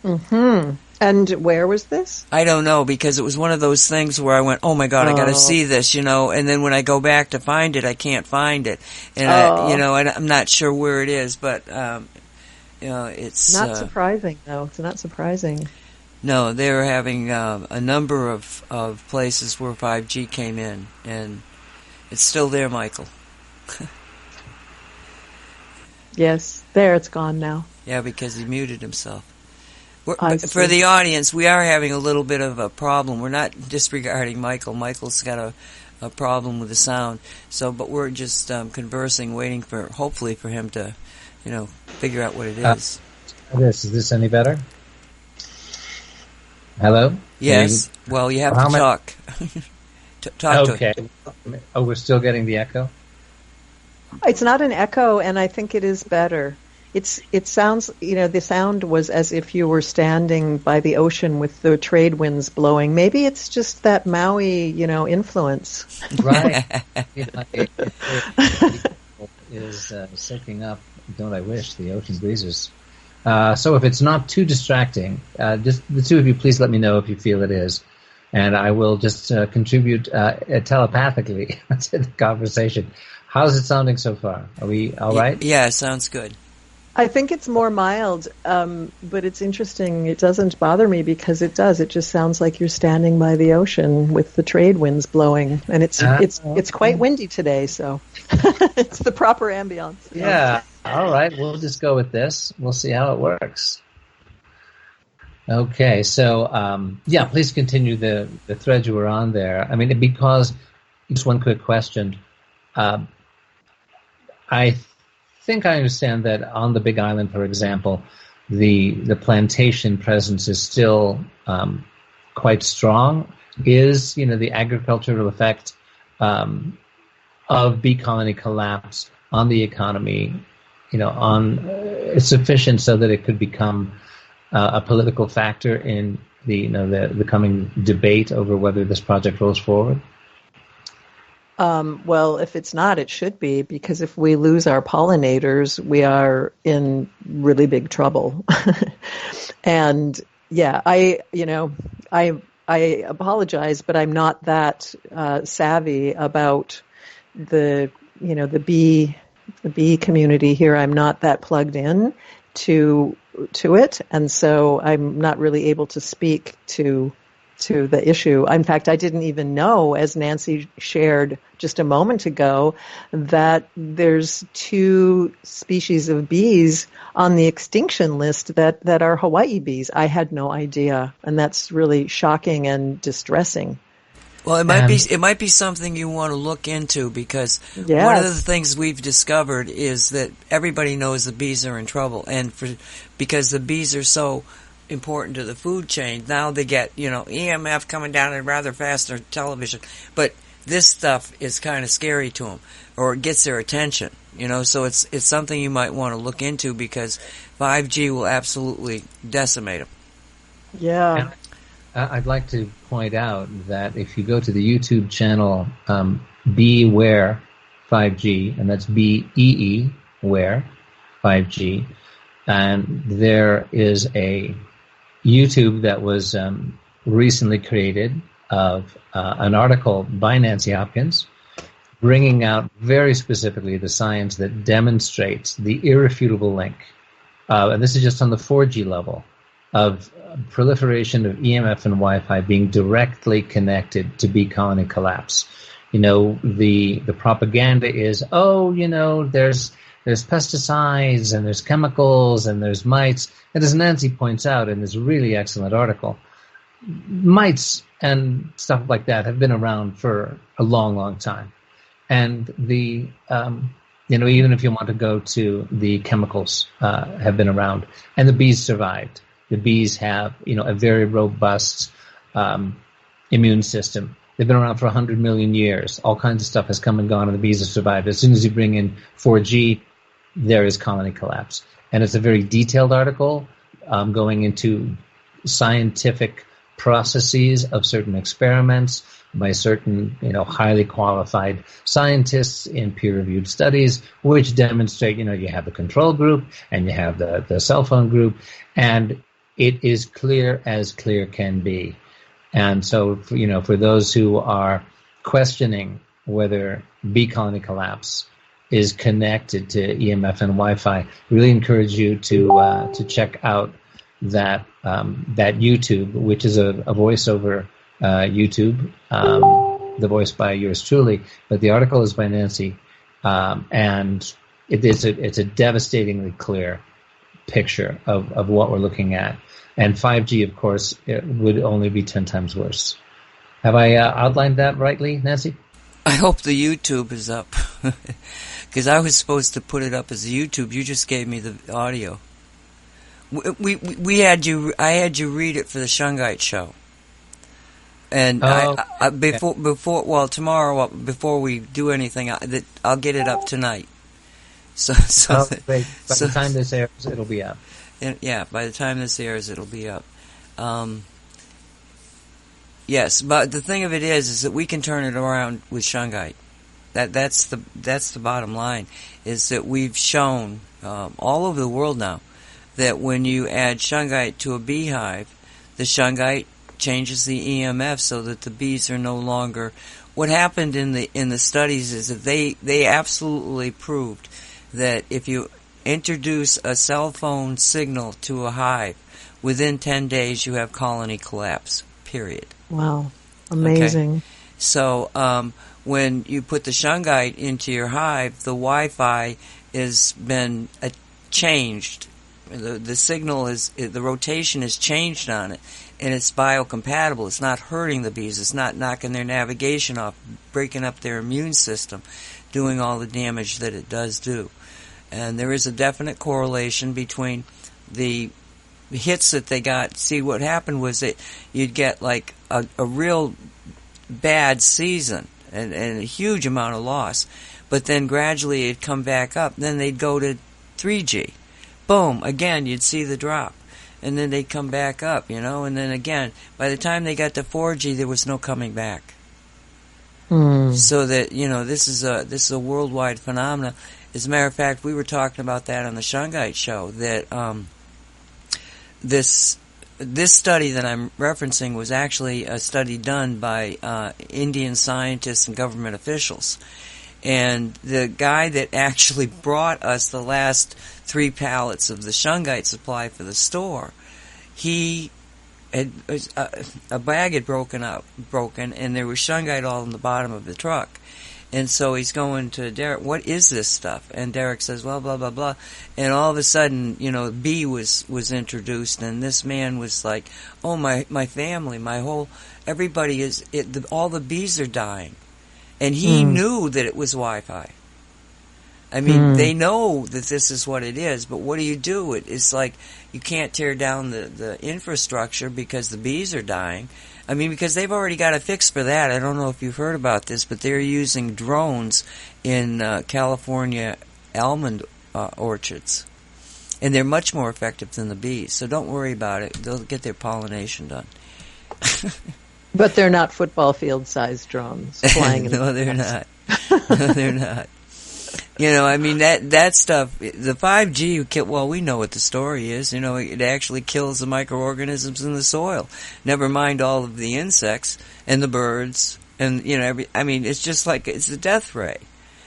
Mm-hmm. And where was this? I don't know, because it was one of those things where I went, oh my God, I got to see this, and then when I go back to find it, I can't find it. And I'm not sure where it is, but, it's... Not surprising, though. It's not surprising. No, they were having a number of places where 5G came in, and it's still there, Michael. Yes, there, it's gone now. Yeah, because he muted himself. For the audience, we are having a little bit of a problem. We're not disregarding Michael. Michael's got a problem with the sound. But we're just conversing, waiting hopefully for him to, figure out what it is. Is this any better? Hello? Yes. Well, you have to talk. Talk okay. to him. Oh, we're still getting the echo? It's not an echo, and I think it is better. It sounds, the sound was as if you were standing by the ocean with the trade winds blowing. Maybe it's just that Maui, influence. Right. It is soaking up, don't I wish, the ocean breezes. So if it's not too distracting, just the two of you, please let me know if you feel it is. And I will just contribute telepathically to the conversation. How's it sounding so far? Are we all right? Yeah, it sounds good. I think it's more mild, but it's interesting. It doesn't bother me because it does. It just sounds like you're standing by the ocean with the trade winds blowing, and it's quite windy today, so it's the proper ambiance. Yeah. All right. We'll just go with this. We'll see how it works. Okay. So, please continue the thread you were on there. I mean, because just one quick question. I think I understand that on the Big Island, for example, the plantation presence is still quite strong is, the agricultural effect of bee colony collapse on the economy, is sufficient so that it could become a political factor in the coming debate over whether this project rolls forward? Well, if it's not, it should be, because if we lose our pollinators, we are in really big trouble. And yeah, I apologize, but I'm not that savvy about the bee community here. I'm not that plugged in to it, and so I'm not really able to speak to the issue. In fact, I didn't even know, as Nancy shared just a moment ago, that there's 2 species of bees on the extinction list that are Hawaii bees. I had no idea, and that's really shocking and distressing. Well, it might be something you want to look into, because yes. One of the things we've discovered is that everybody knows the bees are in trouble, and because the bees are so important to the food chain, now they get EMF coming down at rather fast on television, but this stuff is kind of scary to them, or it gets their attention. So it's something you might want to look into, because 5G will absolutely decimate them. Yeah. I'd like to point out that if you go to the YouTube channel Beware 5G, and that's BEE Where 5G, and there is a YouTube that was recently created of an article by Nancy Hopkins, bringing out very specifically the science that demonstrates the irrefutable link, and this is just on the 4G level, of proliferation of EMF and Wi-Fi being directly connected to bee colony collapse. The propaganda is, there's pesticides and there's chemicals and there's mites. And as Nancy points out in this really excellent article, mites and stuff like that have been around for a long, long time. And even if you want to go to the chemicals, have been around, and the bees survived. The bees have, a very robust immune system. They've been around for 100 million years. All kinds of stuff has come and gone, and the bees have survived. As soon as you bring in 4G, there is colony collapse. And it's a very detailed article going into scientific processes of certain experiments by certain, highly qualified scientists in peer-reviewed studies, which demonstrate, you have the control group and you have the cell phone group, and it is clear as clear can be. And so, for those who are questioning whether bee colony collapse is connected to EMF and Wi-Fi, really encourage you to check out that YouTube, which is a voiceover YouTube, the voice by yours truly, but the article is by Nancy, and it's a devastatingly clear picture of what we're looking at. And 5G, of course, it would only be 10 times worse. Have I outlined that rightly, Nancy? I hope the YouTube is up, because I was supposed to put it up as a YouTube. You just gave me the audio. We had you. I had you read it for the Shungite show, and tomorrow, before we do anything, I'll get it up tonight. So by the time this airs, it'll be up. Yeah, by the time this airs, it'll be up. Yes, but the thing of it is that we can turn it around with Shungite. That's the bottom line, is that we've shown all over the world now that when you add Shungite to a beehive, the Shungite changes the EMF so that the bees are no longer. What happened in the studies is that they absolutely proved that if you introduce a cell phone signal to a hive, within 10 days you have colony collapse, period. Wow. Amazing. Okay? So when you put the Shungite into your hive, the Wi-Fi has been changed. The signal the rotation is changed on it, and it's biocompatible. It's not hurting the bees. It's not knocking their navigation off, breaking up their immune system, doing all the damage that it does do. And there is a definite correlation between the hits that they got. See, what happened was that you'd get like a real bad season and a huge amount of loss, but then gradually it'd come back up. Then they'd go to 3G. Boom, again, you'd see the drop. And then they'd come back up, and then again, by the time they got to 4G, there was no coming back. So that, this is a worldwide phenomenon. As a matter of fact, we were talking about that on the Shungite show, that this study that I'm referencing was actually a study done by Indian scientists and government officials. And the guy that actually brought us the last 3 pallets of the Shungite supply for the store, he had a bag had broken, and there was Shungite all in the bottom of the truck. And so he's going to Derek, what is this stuff? And Derek says, well, blah, blah, blah. And all of a sudden, B was introduced, and this man was like, oh, my family, everybody all the bees are dying. And he knew that it was Wi-Fi. I mean, they know that this is what it is, but what do? It's like you can't tear down the infrastructure because the bees are dying. I mean, because they've already got a fix for that. I don't know if you've heard about this, but they're using drones in California almond orchards. And they're much more effective than the bees, so don't worry about it. They'll get their pollination done. But they're not football field-sized drones flying in No, they're not. No, they're not. I mean, that stuff, the 5G, well, we know what the story is. It actually kills the microorganisms in the soil. Never mind all of the insects and the birds and, it's just like, it's a death ray.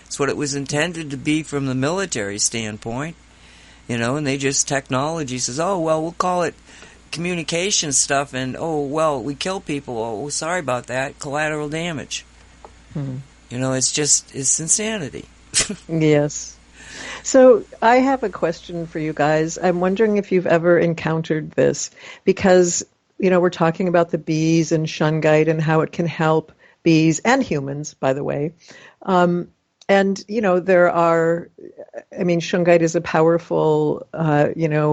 It's what it was intended to be from the military standpoint, and they just, technology says, oh, well, we'll call it communication stuff, and, oh, well, we kill people. Oh, sorry about that. Collateral damage. It's insanity. Yes. So I have a question for you guys. I'm wondering if you've ever encountered this, because, we're talking about the bees and Shungite and how it can help bees and humans, by the way. And, Shungite is a powerful,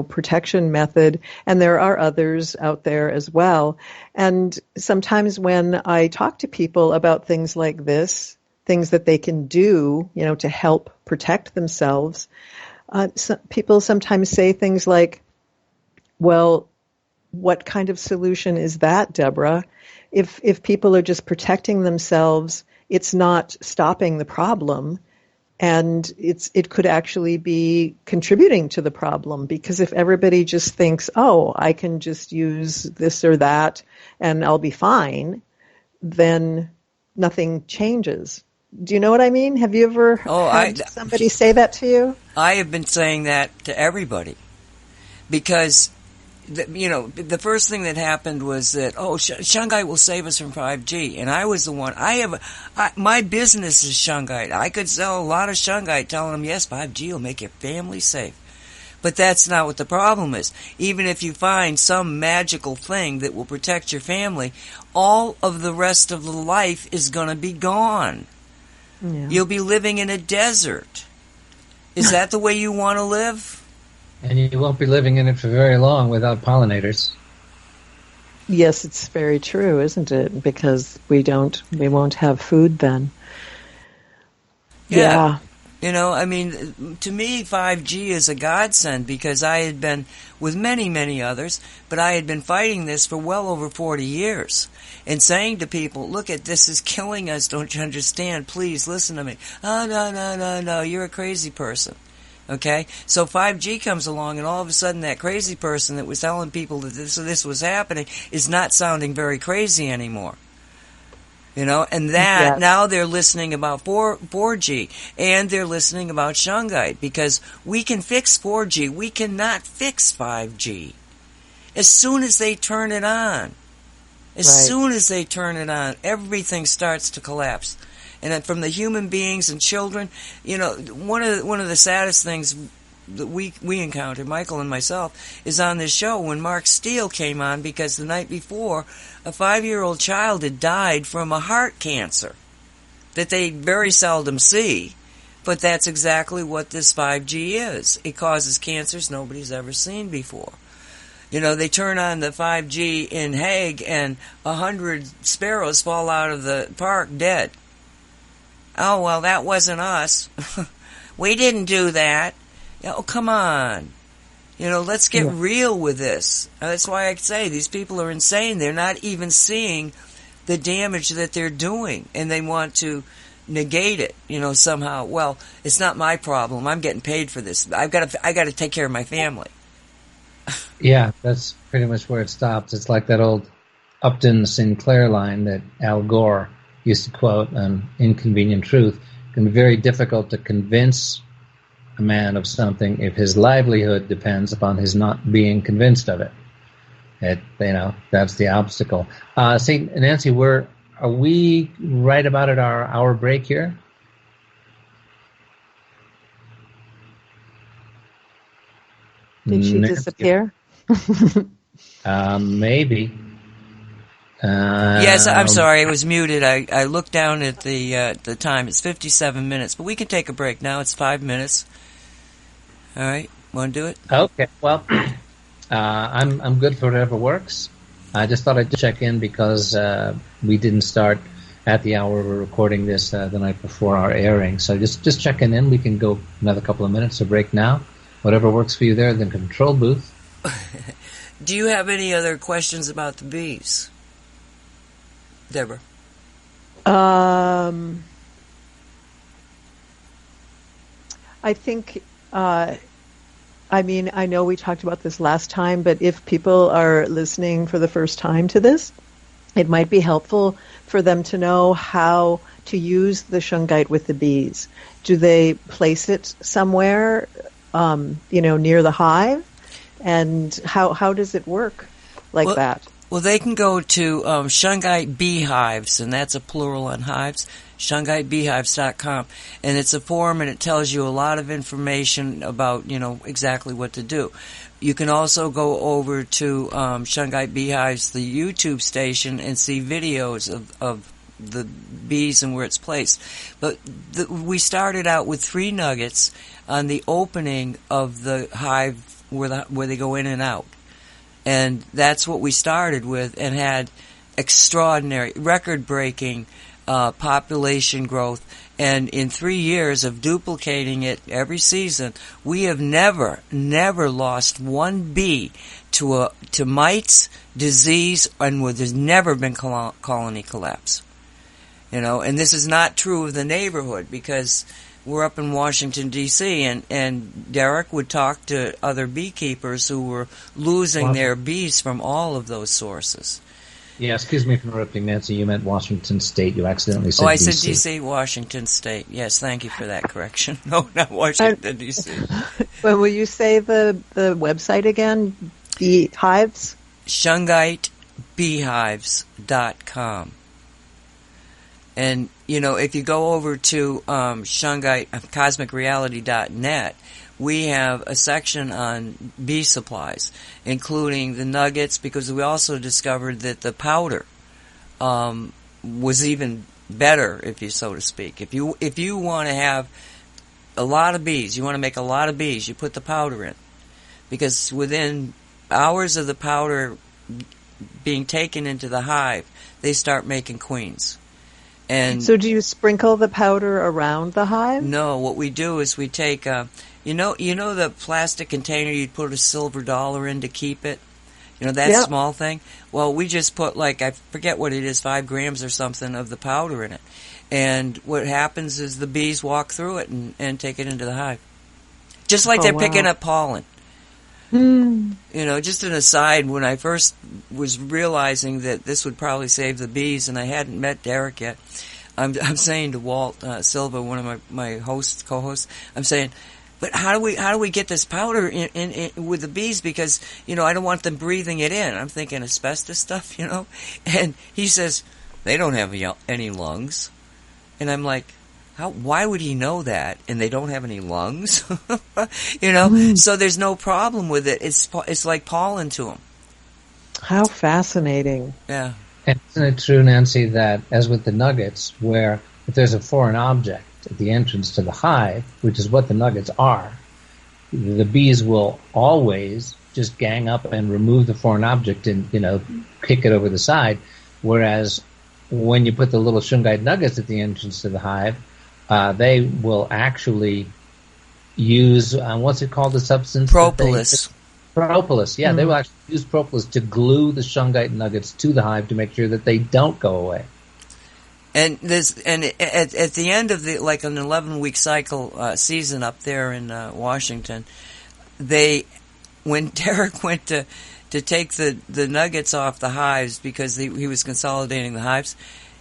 protection method, and there are others out there as well. And sometimes when I talk to people about things like this, things that they can do, to help protect themselves, people sometimes say things like, well, what kind of solution is that, Deborah? If people are just protecting themselves, it's not stopping the problem, and it could actually be contributing to the problem, because if everybody just thinks, oh, I can just use this or that and I'll be fine, then nothing changes. Do you know what I mean? Have you ever had somebody say that to you? I have been saying that to everybody, because the first thing that happened was that, Shungite will save us from 5G, and I was the one. My business is Shungite. I could sell a lot of Shungite, telling them, yes, 5G will make your family safe. But that's not what the problem is. Even if you find some magical thing that will protect your family, all of the rest of the life is going to be gone. Yeah. You'll be living in a desert. Is that the way you want to live? And you won't be living in it for very long without pollinators. Yes, it's very true, isn't it? Because we won't have food then. Yeah. To me, 5G is a godsend, because I had been, with many, many others, but I had been fighting this for well over 40 years. And saying to people, look, this is killing us, don't you understand? Please listen to me. Oh, no, you're a crazy person. Okay? So 5G comes along, and all of a sudden that crazy person that was telling people that this was happening is not sounding very crazy anymore. And that, now they're listening about 4G, and they're listening about Shungite, because we can fix 4G. We cannot fix 5G. As soon as they turn it on, everything starts to collapse. And then from the human beings and children, one of the saddest things that we encountered, Michael and myself, is on this show when Mark Steele came on, because the night before, a 5-year-old child had died from a heart cancer that they very seldom see, but that's exactly what this 5G is. It causes cancers nobody's ever seen before. They turn on the 5G in Hague and 100 sparrows fall out of the park dead. Oh, well, that wasn't us. We didn't do that. Oh, come on. Let's get real with this. That's why I say these people are insane. They're not even seeing the damage that they're doing, and they want to negate it, somehow. Well, it's not my problem. I'm getting paid for this. I got to take care of my family. Yeah, that's pretty much where it stops. It's like that old Upton Sinclair line that Al Gore used to quote on Inconvenient Truth. It can be very difficult to convince a man of something if his livelihood depends upon his not being convinced of it. That's the obstacle. See, Nancy, are we right about at our hour break here? Did she disappear? Maybe. Yes, I'm sorry, I was muted. I looked down at the time. It's 57 minutes, but we can take a break now. It's 5 minutes. All right, want to do it? Okay. Well, I'm good for whatever works. I just thought I'd check in because we didn't start at the hour we're recording this the night before our airing. So just checking in. We can go another couple of minutes, a break now. Whatever works for you there in the control booth. Do you have any other questions about the bees, Deborah? I think, I know we talked about this last time, but if people are listening for the first time to this, it might be helpful for them to know how to use the shungite with the bees. Do they place it somewhere, near the hive? And how does it work like that? Well, they can go to Shungite Beehives, and that's a plural on hives, shungitebeehives.com. And it's a forum, and it tells you a lot of information about, exactly what to do. You can also go over to Shungite Beehives, the YouTube station, and see videos of the bees and where it's placed. But we started out with 3 nuggets on the opening of the hive where they go in and out. And that's what we started with, and had extraordinary, record-breaking population growth. And in 3 years of duplicating it every season, we have never lost one bee to mites, disease, and where there's never been colony collapse. And this is not true of the neighborhood, because we're up in Washington, D.C., and Derek would talk to other beekeepers who were losing their bees from all of those sources. Yeah, excuse me for interrupting, Nancy. You meant Washington State. You accidentally said I D.C. said D.C., Washington State. Yes, thank you for that correction. No, not Washington, D.C. Well, will you say the website again? Beehives? shungitebeehives.com. And, if you go over to cosmicreality.net, we have a section on bee supplies, including the nuggets, because we also discovered that the powder was even better, if you so to speak. If you want to have a lot of bees, you want to make a lot of bees, you put the powder in. Because within hours of the powder being taken into the hive, they start making queens. And so do you sprinkle the powder around the hive? No, what we do is we take, you know the plastic container you'd put a silver dollar in to keep it? That small thing? Well, we just put, I forget what it is, 5 grams or something of the powder in it. And what happens is the bees walk through it and take it into the hive. Just like they're picking up pollen. Just an aside, when I first was realizing that this would probably save the bees, and I hadn't met Derek yet, I'm saying to Walt Silva, one of my co-hosts, I'm saying, but how do we get this powder in with the bees? Because I don't want them breathing it in. I'm thinking asbestos stuff, And he says they don't have any lungs, and I'm like, why would he know that? And they don't have any lungs, So there's no problem with it. It's like pollen to them. How fascinating! Yeah. And isn't it true, Nancy, that as with the nuggets, where if there's a foreign object at the entrance to the hive, which is what the nuggets are, the bees will always just gang up and remove the foreign object and, kick it over the side. Whereas when you put the little shungite nuggets at the entrance to the hive, they will actually use, what's it called, the substance? Propolis. Propolis, yeah. They will actually use propolis to glue the shungite nuggets to the hive to make sure that they don't go away. And at the end of an 11-week cycle season up there in Washington, when Derek went to take the nuggets off the hives because he was consolidating the hives,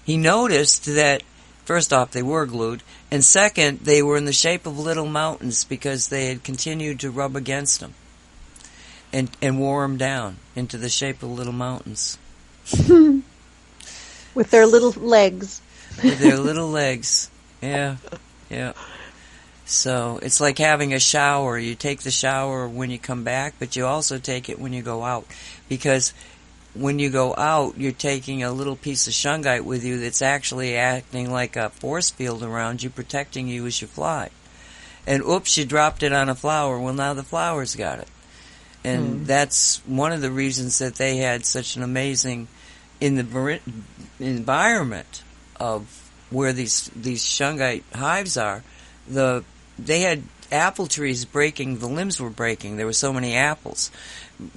he noticed that first off they were glued, and second they were in the shape of little mountains because they had continued to rub against them and wore them down into the shape of little mountains. With their little legs. With their little legs. Yeah. So it's like having a shower. You take the shower when you come back, but you also take it when you go out. Because when you go out, you're taking a little piece of shungite with you that's actually acting like a force field around you, protecting you as you fly. And oops, you dropped it on a flower. Well, now the flower's got it. And that's one of the reasons that they had such an amazing environment of where these shungite hives are. They had apple trees breaking, the limbs were breaking. There were so many apples.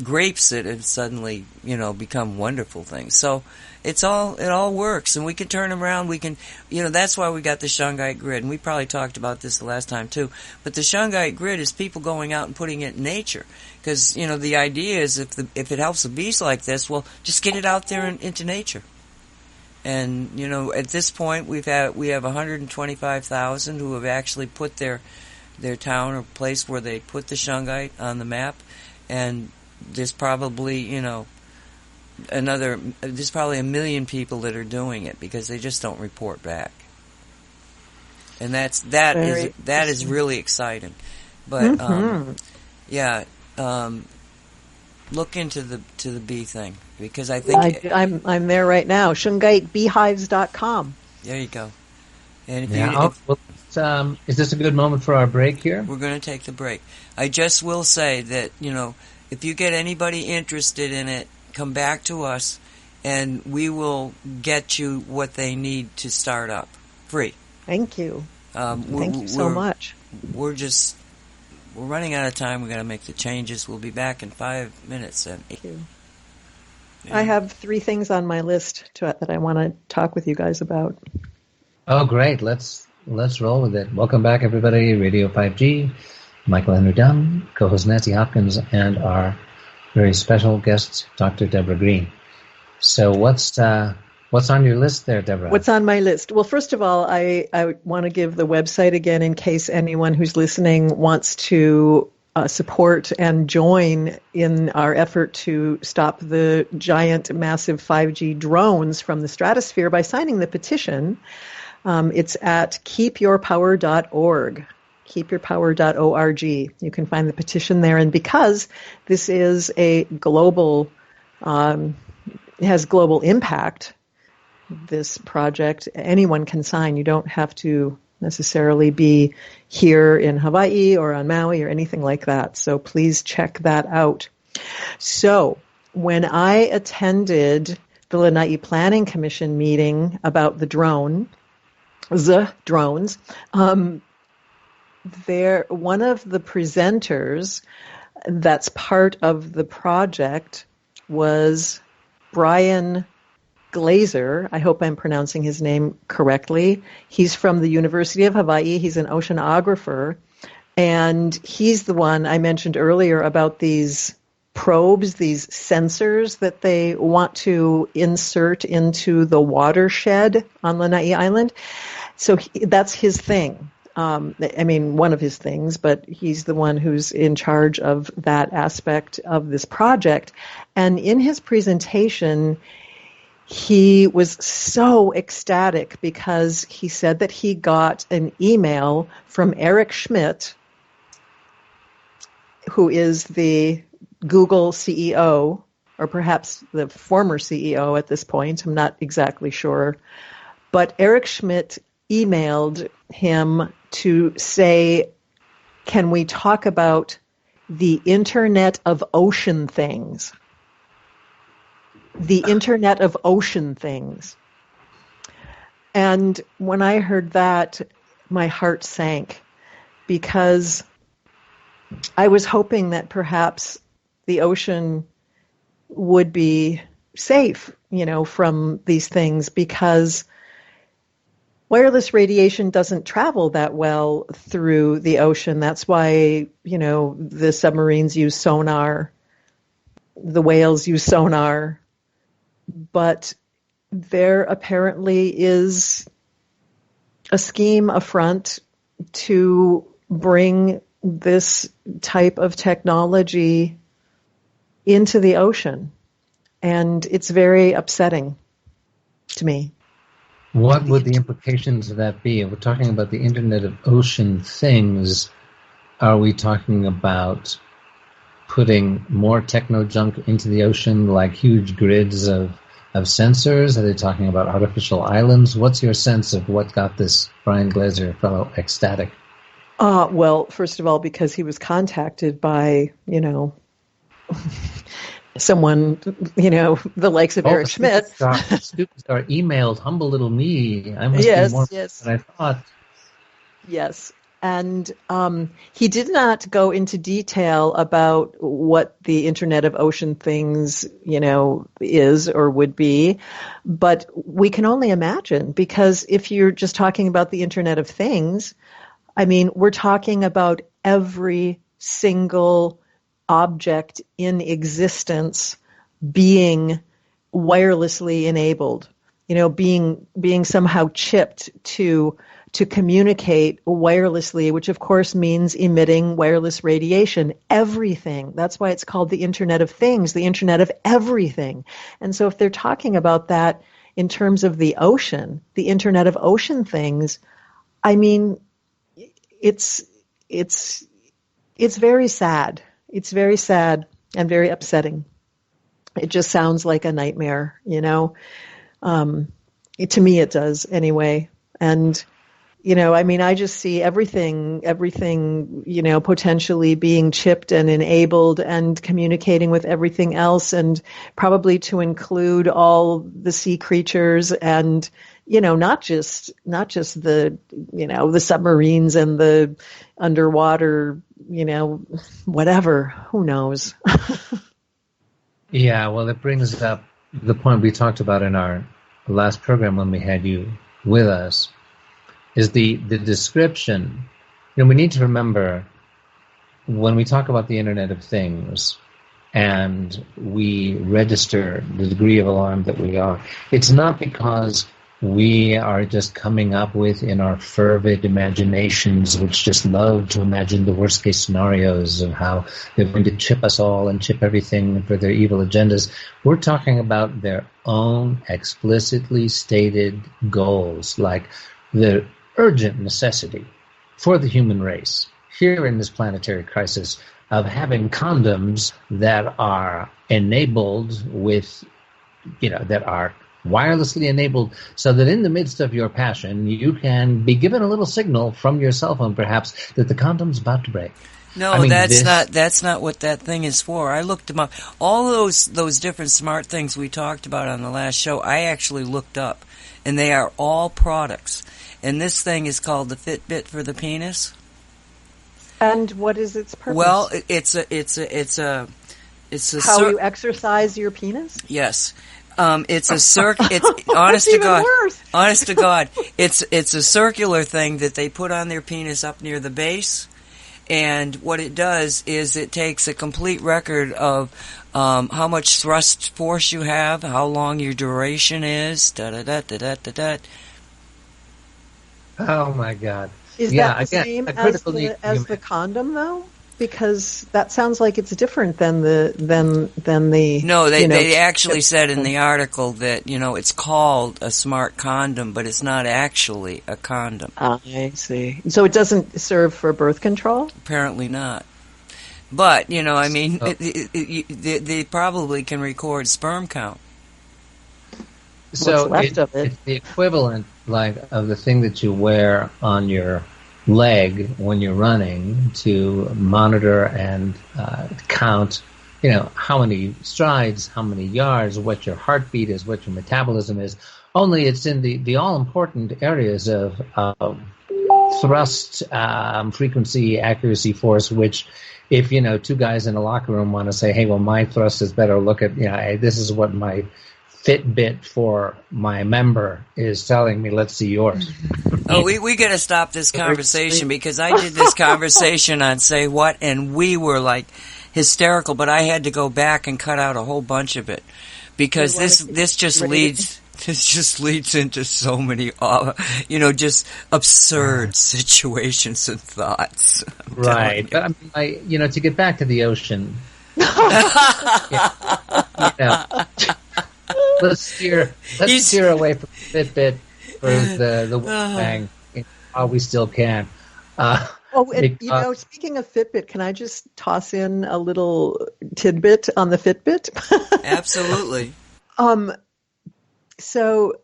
Grapes that had suddenly, become wonderful things. So it all works, and we can turn them around. We can, that's why we got the shungite grid, and we probably talked about this the last time too. But the shungite grid is people going out and putting it in nature, because the idea is if it helps the bees like this, well, just get it out there into nature. And at this point we have 125,000 who have actually put their town or place where they put the shungite on the map, and there's probably there's probably 1 million people that are doing it because they just don't report back. And that is really exciting. But look into the bee thing, because I think I'm there right now. Shungitebeehives.com. There you go. And is this a good moment for our break here? We're going to take the break. I just will say that if you get anybody interested in it, come back to us, and we will get you what they need to start up free. Thank you. Thank you so much. We're running out of time. We've got to make the changes. We'll be back in 5 minutes. Thank you. Yeah. I have 3 things on my list that I want to talk with you guys about. Oh, great. Let's roll with it. Welcome back, everybody. Radio 5G. Michael Henry Dunn, co-host Nancy Hopkins, and our very special guest, Dr. Debra Greene. So what's on your list there, Debra? What's on my list? Well, first of all, I want to give the website again in case anyone who's listening wants to support and join in our effort to stop the giant, massive 5G drones from the stratosphere by signing the petition. It's at keepyourpower.org. keepyourpower.org. You can find the petition there. And because this is a global, has global impact, this project, anyone can sign. You don't have to necessarily be here in Hawaii or on Maui or anything like that. So please check that out. So when I attended the Lanai Planning Commission meeting about the drones, one of the presenters that's part of the project was Brian Glazer. I hope I'm pronouncing his name correctly. He's from the University of Hawaii. He's an oceanographer, and he's the one I mentioned earlier about these probes, these sensors that they want to insert into the watershed on Lanai Island. So that's his thing. One of his things, but he's the one who's in charge of that aspect of this project. And in his presentation, he was so ecstatic because he said that he got an email from Eric Schmidt, who is the Google CEO, or perhaps the former CEO at this point. I'm not exactly sure. But Eric Schmidt emailed him to say, can we talk about the Internet of Ocean Things. The Internet of Ocean Things. And when I heard that, my heart sank, because I was hoping that perhaps the ocean would be safe, from these things, because wireless radiation doesn't travel that well through the ocean. That's why, the submarines use sonar, the whales use sonar, but there apparently is a scheme afoot to bring this type of technology into the ocean, and it's very upsetting to me. What would the implications of that be? If we're talking about the Internet of Ocean Things, are we talking about putting more techno junk into the ocean, like huge grids of sensors? Are they talking about artificial islands? What's your sense of what got this Brian Glaser fellow ecstatic? Well, first of all, because he was contacted by, someone, the likes of Eric Schmidt. Superstar emailed humble little me. I must Yes, be more yes. than I thought. Yes. And he did not go into detail about what the Internet of Ocean Things, is or would be. But we can only imagine, because if you're just talking about the Internet of Things, I mean, we're talking about every single object in existence being wirelessly enabled, being somehow chipped to communicate wirelessly, which of course means emitting wireless radiation. Everything. That's why it's called the Internet of Things, the Internet of everything. And so if they're talking about that in terms of the ocean, the Internet of Ocean Things, I mean, it's very sad. It's very sad and very upsetting. It just sounds like a nightmare, to me it does anyway. And I just see everything, potentially being chipped and enabled and communicating with everything else, and probably to include all the sea creatures and, not just the, the submarines and the underwater, whatever, who knows? Yeah, well, it brings up the point we talked about in our last program when we had you with us, is the description. We need to remember, when we talk about the Internet of Things and we register the degree of alarm that we are, it's not because we are just coming up with, in our fervid imaginations, which just love to imagine the worst case scenarios of how they're going to chip us all and chip everything for their evil agendas. We're talking about their own explicitly stated goals, like the urgent necessity for the human race here in this planetary crisis of having condoms that are enabled with, that are wirelessly enabled, so that in the midst of your passion, you can be given a little signal from your cell phone, perhaps, that the condom's about to break. No, that's not what that thing is for. I looked them up. All those different smart things we talked about on the last show, I actually looked up, and they are all products. And this thing is called the Fitbit for the penis. And what is its purpose? Well, it's a how you exercise your penis? Yes. It's it's honest to God. Worse. Honest to God. It's a circular thing that they put on their penis up near the base, and what it does is it takes a complete record of how much thrust force you have, how long your duration is, da-da-da-da-da-da-da. Oh my God! Is that the same as the condom, though? Because that sounds like it's different than the No, they actually said in the article that it's called a smart condom, but it's not actually a condom. I see. So it doesn't serve for birth control? Apparently not. But they probably can record sperm count. So it's the equivalent, like, of the thing that you wear on your leg when you're running to monitor and count, how many strides, how many yards, what your heartbeat is, what your metabolism is. Only it's in the all-important areas of thrust, frequency, accuracy, force, which if, two guys in a locker room want to say, hey, well, my thrust is better, look at, this is what my Fitbit for my member is telling me, let's see yours. Oh, we got to stop this conversation because I did this conversation on Say What, and we were like hysterical, but I had to go back and cut out a whole bunch of it because this just leads into so many, just absurd situations and thoughts. Right. But to get back to the ocean, let's steer away from Fitbit for the bang while we still can. Speaking of Fitbit, can I just toss in a little tidbit on the Fitbit? Absolutely. So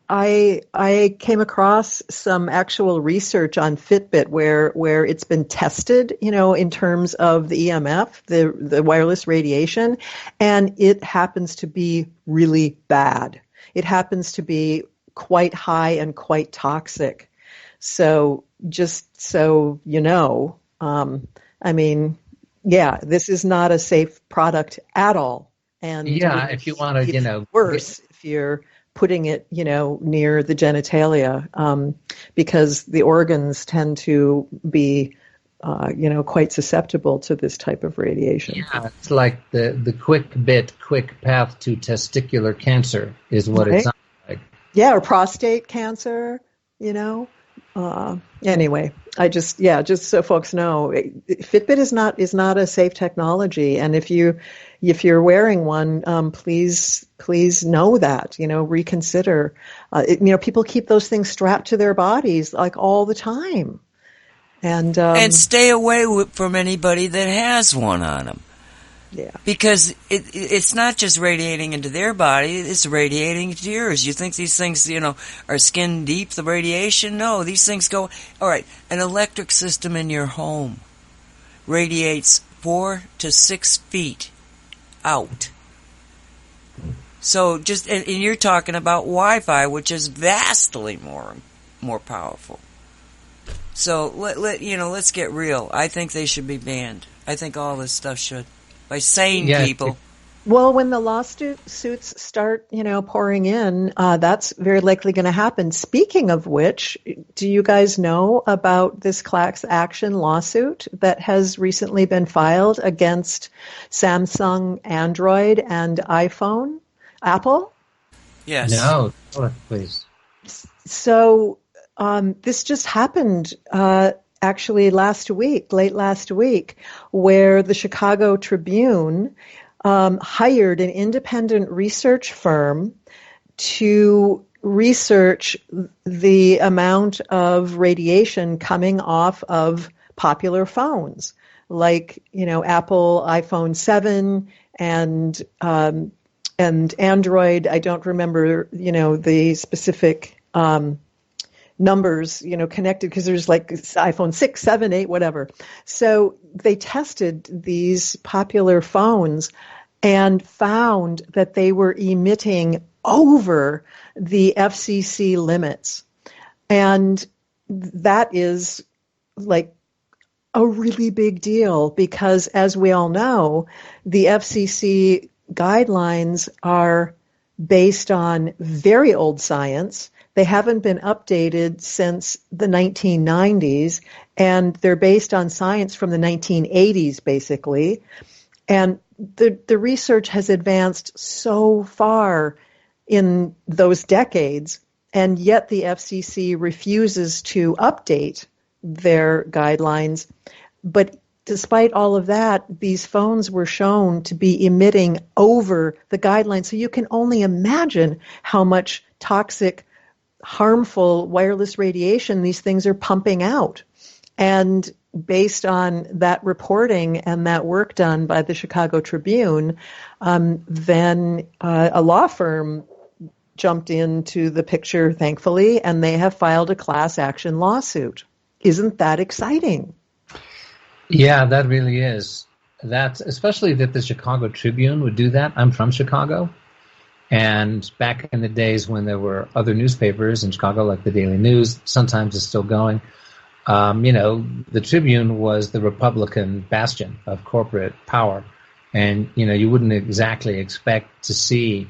I came across some actual research on Fitbit where it's been tested, in terms of the EMF, the wireless radiation, and it happens to be really bad. It happens to be quite high and quite toxic. So just so you know, this is not a safe product at all. And if you want to, worse if you're putting it, near the genitalia, because the organs tend to be, quite susceptible to this type of radiation. Yeah, it's like the quick path to testicular cancer is what it sounds like. Yeah, or prostate cancer, Anyway, just so folks know, Fitbit is not a safe technology, and if you're wearing one, please know that, reconsider. People keep those things strapped to their bodies like all the time, and stay away from anybody that has one on them. Yeah, because it's not just radiating into their body; it's radiating into yours. You think these things, are skin deep? The radiation? No, these things go. All right, an electric system in your home radiates 4 to 6 feet out. So and you're talking about Wi-Fi, which is vastly more powerful. So let's get real. I think they should be banned. I think all this stuff should. By sane people. Well, when the lawsuits start, pouring in, that's very likely going to happen. Speaking of which, do you guys know about this class action lawsuit that has recently been filed against Samsung, Android, and iPhone, Apple? Yes. No, please. So this just happened actually late last week, where the Chicago Tribune hired an independent research firm to research the amount of radiation coming off of popular phones, like, Apple iPhone 7 and Android. I don't remember, the specific numbers, connected, because there's like iPhone 6, 7, 8, whatever. So they tested these popular phones and found that they were emitting over the FCC limits. And that is like a really big deal because, as we all know, the FCC guidelines are based on very old science. They haven't been updated since the 1990s, and they're based on science from the 1980s, basically. And the research has advanced so far in those decades, and yet the FCC refuses to update their guidelines. But despite all of that, these phones were shown to be emitting over the guidelines. So you can only imagine how much toxic, harmful wireless radiation these things are pumping out. And based on that reporting and that work done by the Chicago Tribune, then a law firm jumped into the picture, thankfully, and they have filed a class action lawsuit. isn't that exciting? Yeah, that really is. That's especially that the Chicago Tribune would do that. I'm from Chicago. And back in the days when there were other newspapers in Chicago, like the Daily News, sometimes it's still going, the Tribune was the Republican bastion of corporate power. And, you wouldn't exactly expect to see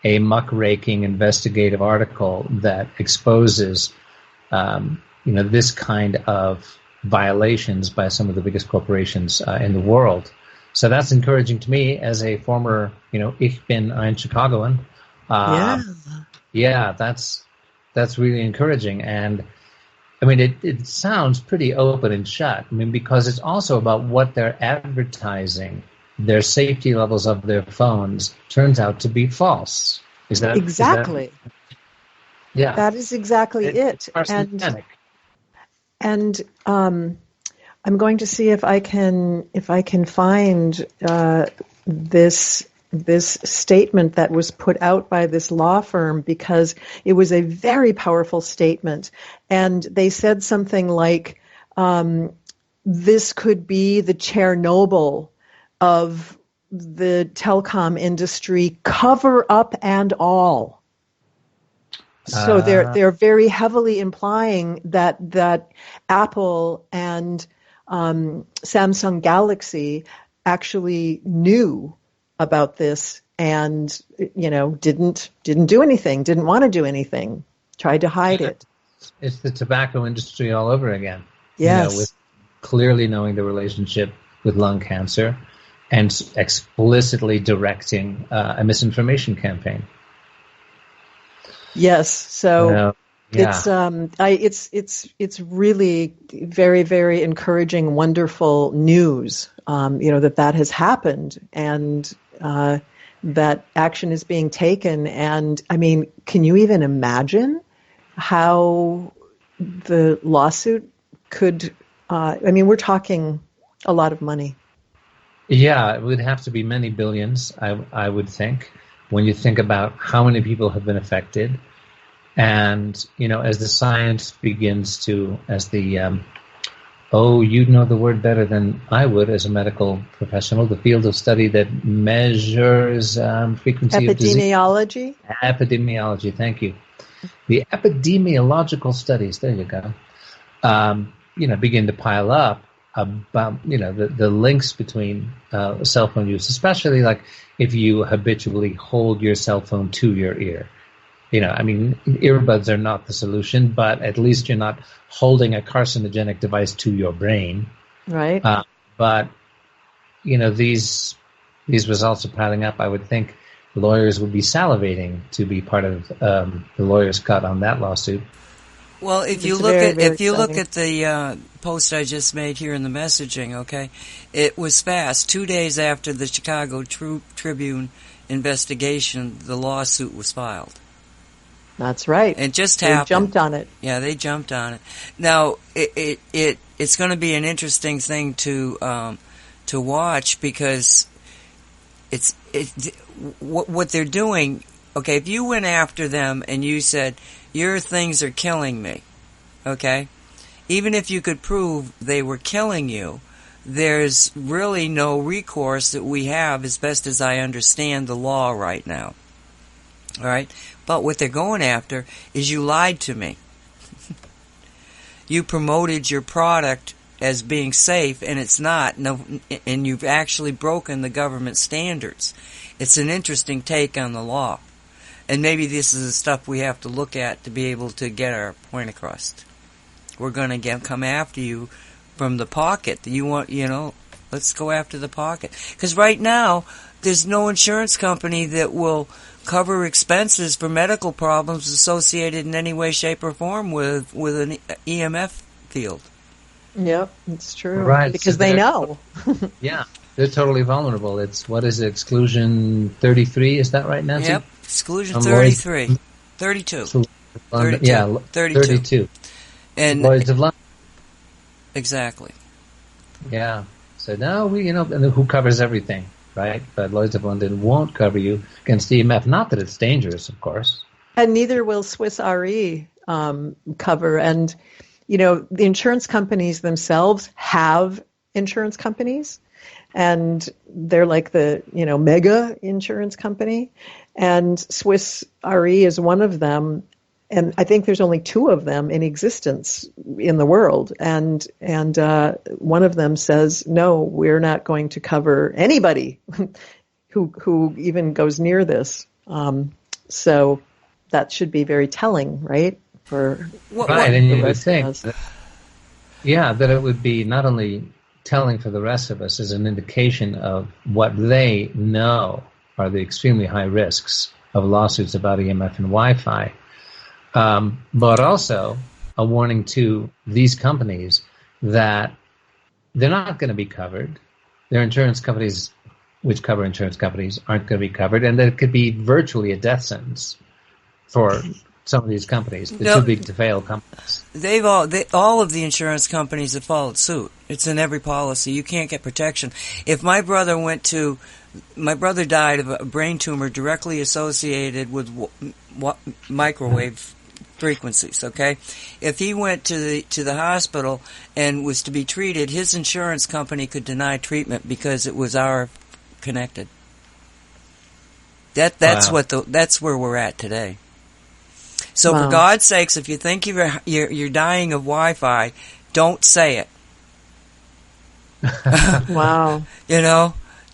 a muckraking investigative article that exposes, this kind of violations by some of the biggest corporations in the world. So that's encouraging to me as a former, ich bin ein Chicagoan. Yeah, that's really encouraging. And I mean, it sounds pretty open and shut. I mean, because it's also about what they're advertising. Their safety levels of their phones turns out to be false. Is that exactly? Yeah, that is exactly it. And I'm going to see if I can find this statement that was put out by this law firm, because it was a very powerful statement. And they said something like, this could be the Chernobyl of the telecom industry, cover up and all. So they're very heavily implying that Apple and Samsung Galaxy actually knew about this and didn't do anything, didn't want to do anything, tried to hide it. It's the tobacco industry all over again. Yes, with clearly knowing the relationship with lung cancer and explicitly directing a misinformation campaign. Yes, so it's really very, very encouraging, wonderful news. That has happened and that action is being taken. And I mean, can you even imagine how the lawsuit could? We're talking a lot of money. Yeah, it would have to be many billions, I would think, when you think about how many people have been affected. And, as the science begins to, you'd know the word better than I would as a medical professional, the field of study that measures frequency of disease. Epidemiology? Epidemiology, thank you. The epidemiological studies, there you go, begin to pile up about, the links between cell phone use, especially like if you habitually hold your cell phone to your ear. Earbuds are not the solution, but at least you're not holding a carcinogenic device to your brain. Right. But, these results are piling up. I would think lawyers would be salivating to be part of the lawyer's cut on that lawsuit. Well, if you look at the post I just made here in the messaging, okay, it was fast. 2 days after the Chicago Tribune investigation, the lawsuit was filed. That's right. It just happened. They jumped on it. Yeah, they jumped on it. Now, it's going to be an interesting thing to watch, because what they're doing. Okay, if you went after them and you said, your things are killing me, okay, even if you could prove they were killing you, there's really no recourse that we have, as best as I understand the law right now. All right? But what they're going after is, you lied to me. You promoted your product as being safe, and it's not. No, and you've actually broken the government standards. It's an interesting take on the law. And maybe this is the stuff we have to look at to be able to get our point across. We're going to come after you from the pocket. Let's go after the pocket. Because right now, there's no insurance company that will cover expenses for medical problems associated in any way, shape, or form with an EMF field. Yep, it's true. Right, because so they know. Yeah, they're totally vulnerable. It's, what is it, exclusion 33, is that right, Nancy? Yep, exclusion 33. 32. 32. Yeah, 32. And Lloyd's of London. Exactly. Yeah. So now and who covers everything, right? But Lloyd's of London won't cover you against EMF. Not that it's dangerous, of course. And neither will Swiss Re cover. And the insurance companies themselves have insurance companies, and they're like the, mega insurance company, and Swiss Re is one of them. And I think there's only 2 of them in existence in the world. And one of them says, no, we're not going to cover anybody who even goes near this. So that should be very telling, right? Right, and you would think that it would be not only telling for the rest of us as an indication of what they know are the extremely high risks of lawsuits about EMF and Wi-Fi, but also a warning to these companies that they're not going to be covered. Their insurance companies, which cover insurance companies, aren't going to be covered, and that it could be virtually a death sentence for some of these companies, the too big to fail companies. All of the insurance companies have followed suit. It's in every policy. You can't get protection. If my brother died of a brain tumor directly associated with microwave frequencies, okay? If he went to the hospital and was to be treated, his insurance company could deny treatment because it was RF connected. That's where we're at today. So for God's sakes, if you think you're dying of Wi-Fi, don't say it. Wow.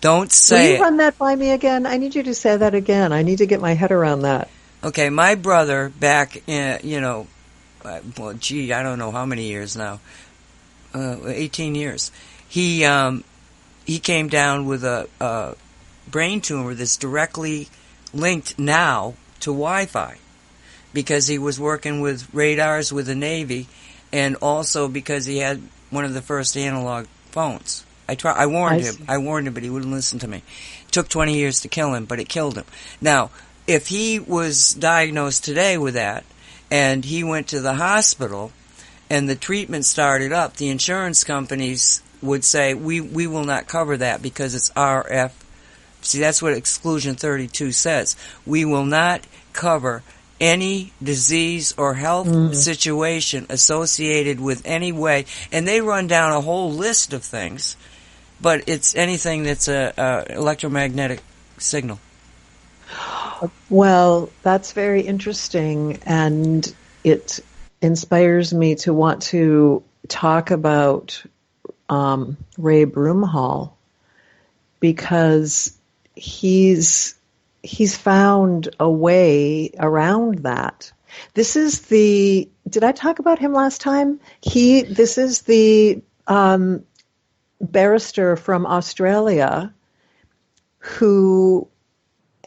Don't say it. Will you run that by me again? I need you to say that again. I need to get my head around that. Okay, my brother back in, I don't know how many years now, 18 years. He came down with a brain tumor that's directly linked now to Wi-Fi, because he was working with radars with the Navy, and also because he had one of the first analog phones. I warned him, but he wouldn't listen to me. It took 20 years to kill him, but it killed him. Now, if he was diagnosed today with that, and he went to the hospital, and the treatment started up, the insurance companies would say, we will not cover that because it's RF. See, that's what Exclusion 32 says. We will not cover any disease or health situation associated with any way. And they run down a whole list of things, but it's anything that's a electromagnetic signal. Well, that's very interesting, and it inspires me to want to talk about Ray Broomhall, because he's found a way around that. This is did I talk about him last time? This is the barrister from Australia who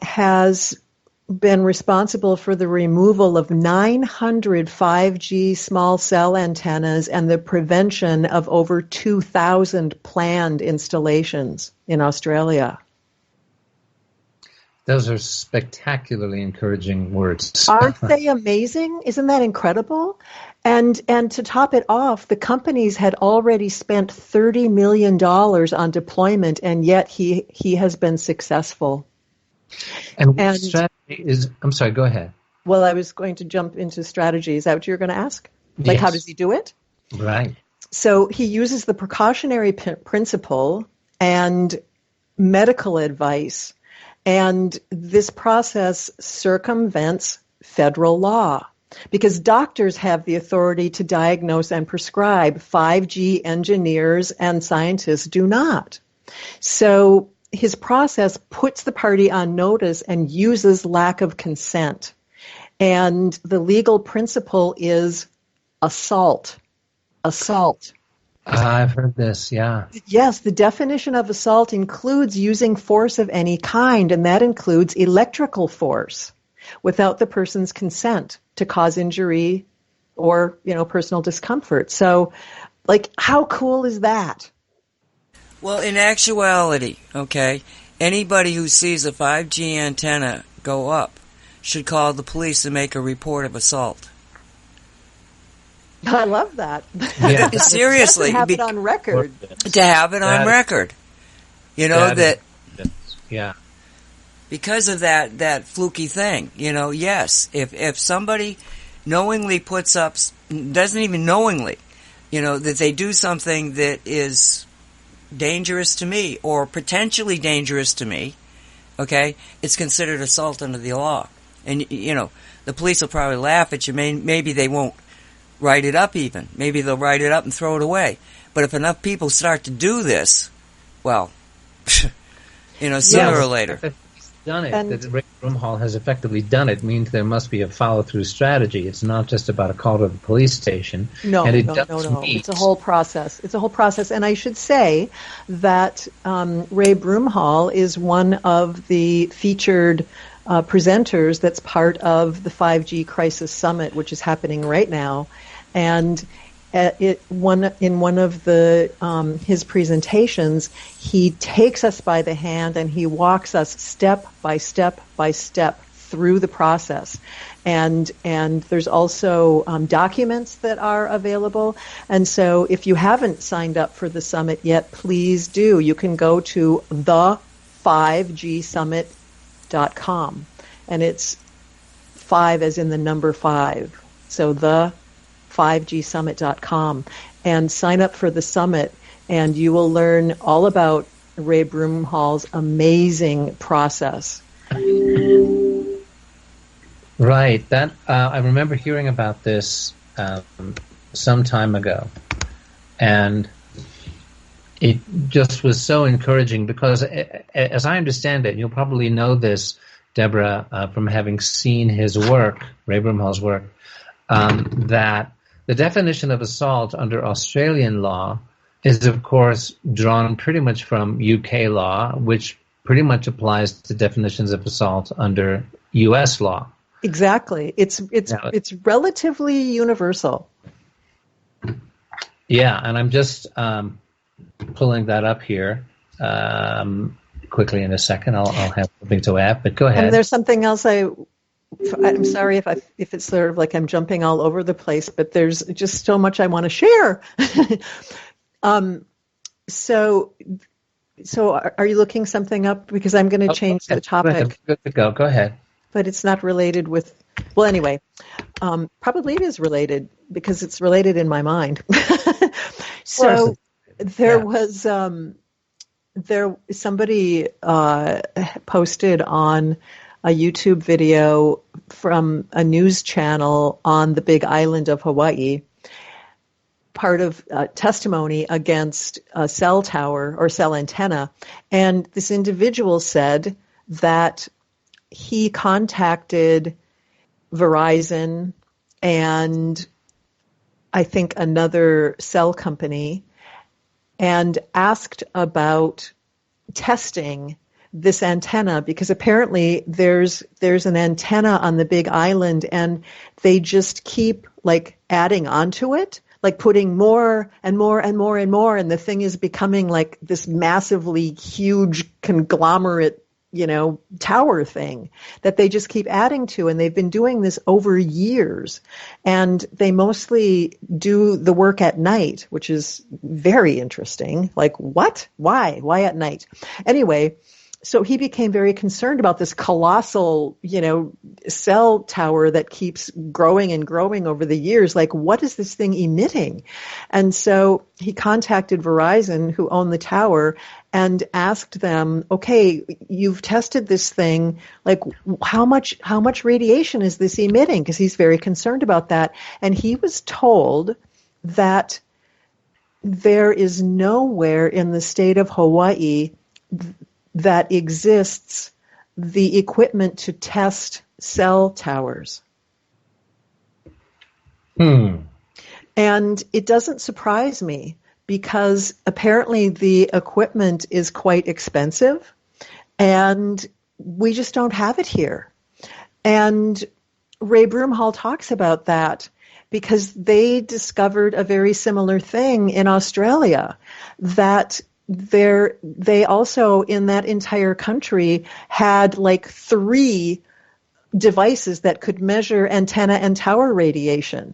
has been responsible for the removal of 900 5G small cell antennas and the prevention of over 2,000 planned installations in Australia. Those are spectacularly encouraging words. Aren't they amazing? Isn't that incredible? And to top it off, the companies had already spent $30 million on deployment, and yet he has been successful. And what strategy is... I'm sorry, go ahead. Well, I was going to jump into strategy. Is that what you're going to ask? Like, yes. How does he do it? Right. So he uses the precautionary principle and medical advice, and this process circumvents federal law because doctors have the authority to diagnose and prescribe. 5G engineers and scientists do not. So his process puts the party on notice and uses lack of consent. And the legal principle is assault. Assault. I've heard this, yeah. Yes, the definition of assault includes using force of any kind, and that includes electrical force without the person's consent to cause injury or, personal discomfort. So, how cool is that? Well, in actuality, okay, anybody who sees a 5G antenna go up should call the police and make a report of assault. I love that. Yeah. Seriously. To have it on record. To have it on record. Yeah. Because of that fluky thing, yes. If somebody knowingly puts up, doesn't even knowingly, that they do something that is dangerous to me or potentially dangerous to me, okay, it's considered assault under the law. And, the police will probably laugh at you. Maybe they won't write it up even. Maybe they'll write it up and throw it away. But if enough people start to do this, well, sooner or later. Done it. That Ray Broomhall has effectively done it means there must be a follow-through strategy. It's not just about a call to the police station. No. It's a whole process. And I should say that Ray Broomhall is one of the featured presenters that's part of the 5G Crisis Summit, which is happening right now. And in one of the his presentations, he takes us by the hand and he walks us step by step by step through the process. And there's also documents that are available. And so if you haven't signed up for the summit yet, please do. You can go to the5gsummit.com. And it's 5 as in the number 5. So the5gsummit.com, and sign up for the summit, and you will learn all about Ray Broomhall's amazing process. Right. That I remember hearing about this some time ago, and it just was so encouraging because, as I understand it, you'll probably know this, Debra, from having seen his work, Ray Broomhall's work, that the definition of assault under Australian law is, of course, drawn pretty much from UK law, which pretty much applies to definitions of assault under US law. Exactly. It's relatively universsul. Yeah, and I'm just pulling that up here quickly in a second. I'll have something to add, but go ahead. And there's something else I'm sorry if it's sort of like I'm jumping all over the place, but there's just so much I want to share. So are you looking something up? Because I'm going to change the topic. Good to go. Go ahead. But it's not related with. Well, anyway, probably it is related because it's related in my mind. So there was somebody posted on a YouTube video from a news channel on the Big Island of Hawaii, part of testimony against a cell tower or cell antenna. And this individual said that he contacted Verizon and I think another cell company and asked about testing this antenna, because apparently there's an antenna on the Big Island and they just keep like adding onto it, like putting more and more and more and more, and the thing is becoming like this massively huge conglomerate, tower thing that they just keep adding to, and they've been doing this over years, and they mostly do the work at night, which is very interesting. Like, what? Why at night? Anyway, so he became very concerned about this colossal, cell tower that keeps growing and growing over the years. Like, what is this thing emitting? And so he contacted Verizon, who owned the tower, and asked them, okay, you've tested this thing. Like, how much radiation is this emitting? Because he's very concerned about that. And he was told that there is nowhere in the state of Hawaii that exists the equipment to test cell towers. And it doesn't surprise me, because apparently the equipment is quite expensive and we just don't have it here. And Ray Broomhall talks about that because they discovered a very similar thing in Australia, that they also in that entire country had like 3 devices that could measure antenna and tower radiation,